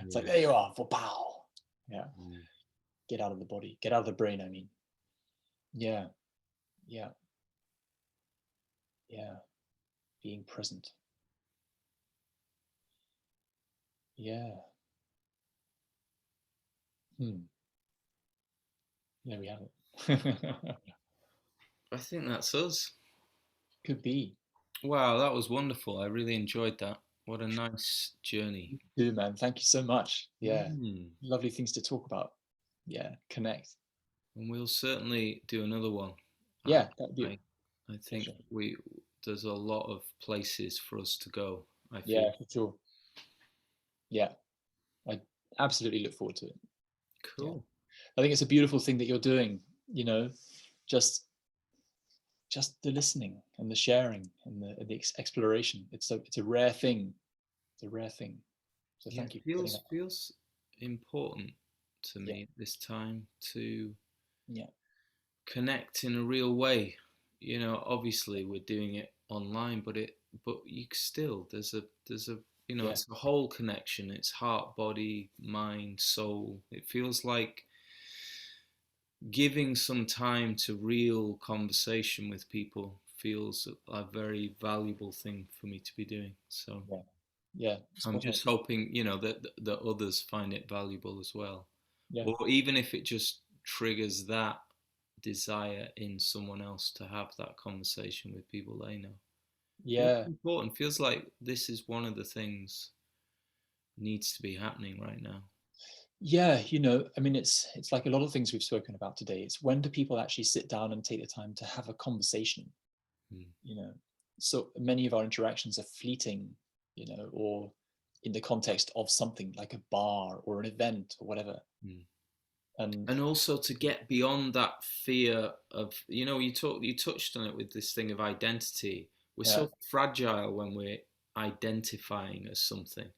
It's like, Yeah. there you are, for pow. Yeah, Mm. get out of the body, get out of the brain, I mean. Yeah, yeah, yeah. Being present. Yeah. There we have it. I think that's us. Could be. Wow, that was wonderful. I really enjoyed that. What a nice journey. Do, man. Thank you so much. Yeah. Mm. Lovely things to talk about. Yeah. Connect. And we'll certainly do another one. Yeah, that'd be a I think pleasure. there's a lot of places for us to go, I feel. Yeah, for sure. Yeah. I absolutely look forward to it. Yeah. Cool. I think it's a beautiful thing that you're doing, you know, just the listening and the sharing and the exploration. It's a rare thing. It's a rare thing. So Yeah, thank it you for putting that. feels important to Yeah. me at this time to Yeah. connect in a real way. You know, obviously we're doing it online, but you still there's a Yeah. it's a whole connection. It's heart, body, mind, soul. It feels like giving some time to real conversation with people feels a very valuable thing for me to be doing. So Yeah. Yeah. I'm Spot on. just hoping, that others find it valuable as well. Yeah. Or even if it just triggers that desire in someone else to have that conversation with people they know. Feels Yeah. important. Feels like this is one of the things needs to be happening right now. Yeah, I mean, it's like a lot of things we've spoken about today. It's when do people actually sit down and take the time to have a conversation? Mm. So many of our interactions are fleeting, or in the context of something like a bar or an event or whatever. Mm. And And also to get beyond that fear of, you touched on it with this thing of identity. We're yeah, so fragile when we're identifying as something.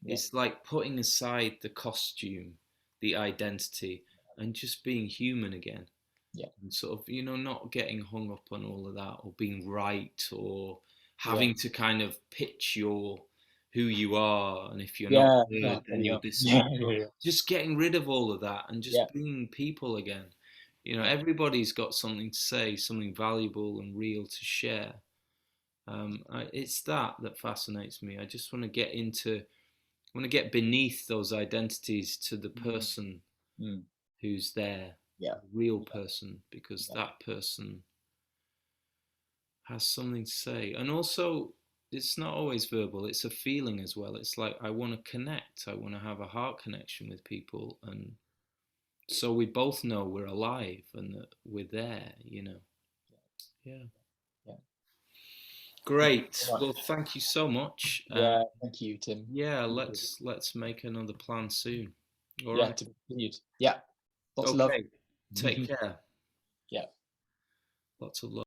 yeah, It's like putting aside the costume, the identity, and just being human again. yeah, And sort of, not getting hung up on all of that or being right or yeah, having to kind of pitch who you are, and if you're not yeah, good, yeah, then you're this. yeah, yeah, Just getting rid of all of that and yeah, just being people again. yeah, Everybody's got something to say, something valuable and real to share. It's that fascinates me. I just want to get beneath those identities to the mm, person mm, who's there, yeah, the real person, because yeah, that person has something to say. And also, it's not always verbal, it's a feeling as well. It's like, I want to connect, I want to have a heart connection with people. And so we both know we're alive and that we're there. Yeah. yeah. Thank you Great. so much. Well, thank you so much. Yeah, thank you, Tim. Yeah, Appreciate it. let's make another plan soon. All Yeah, right. to be continued. Yeah, lots of love. Okay. Take care. Yeah. Lots of love.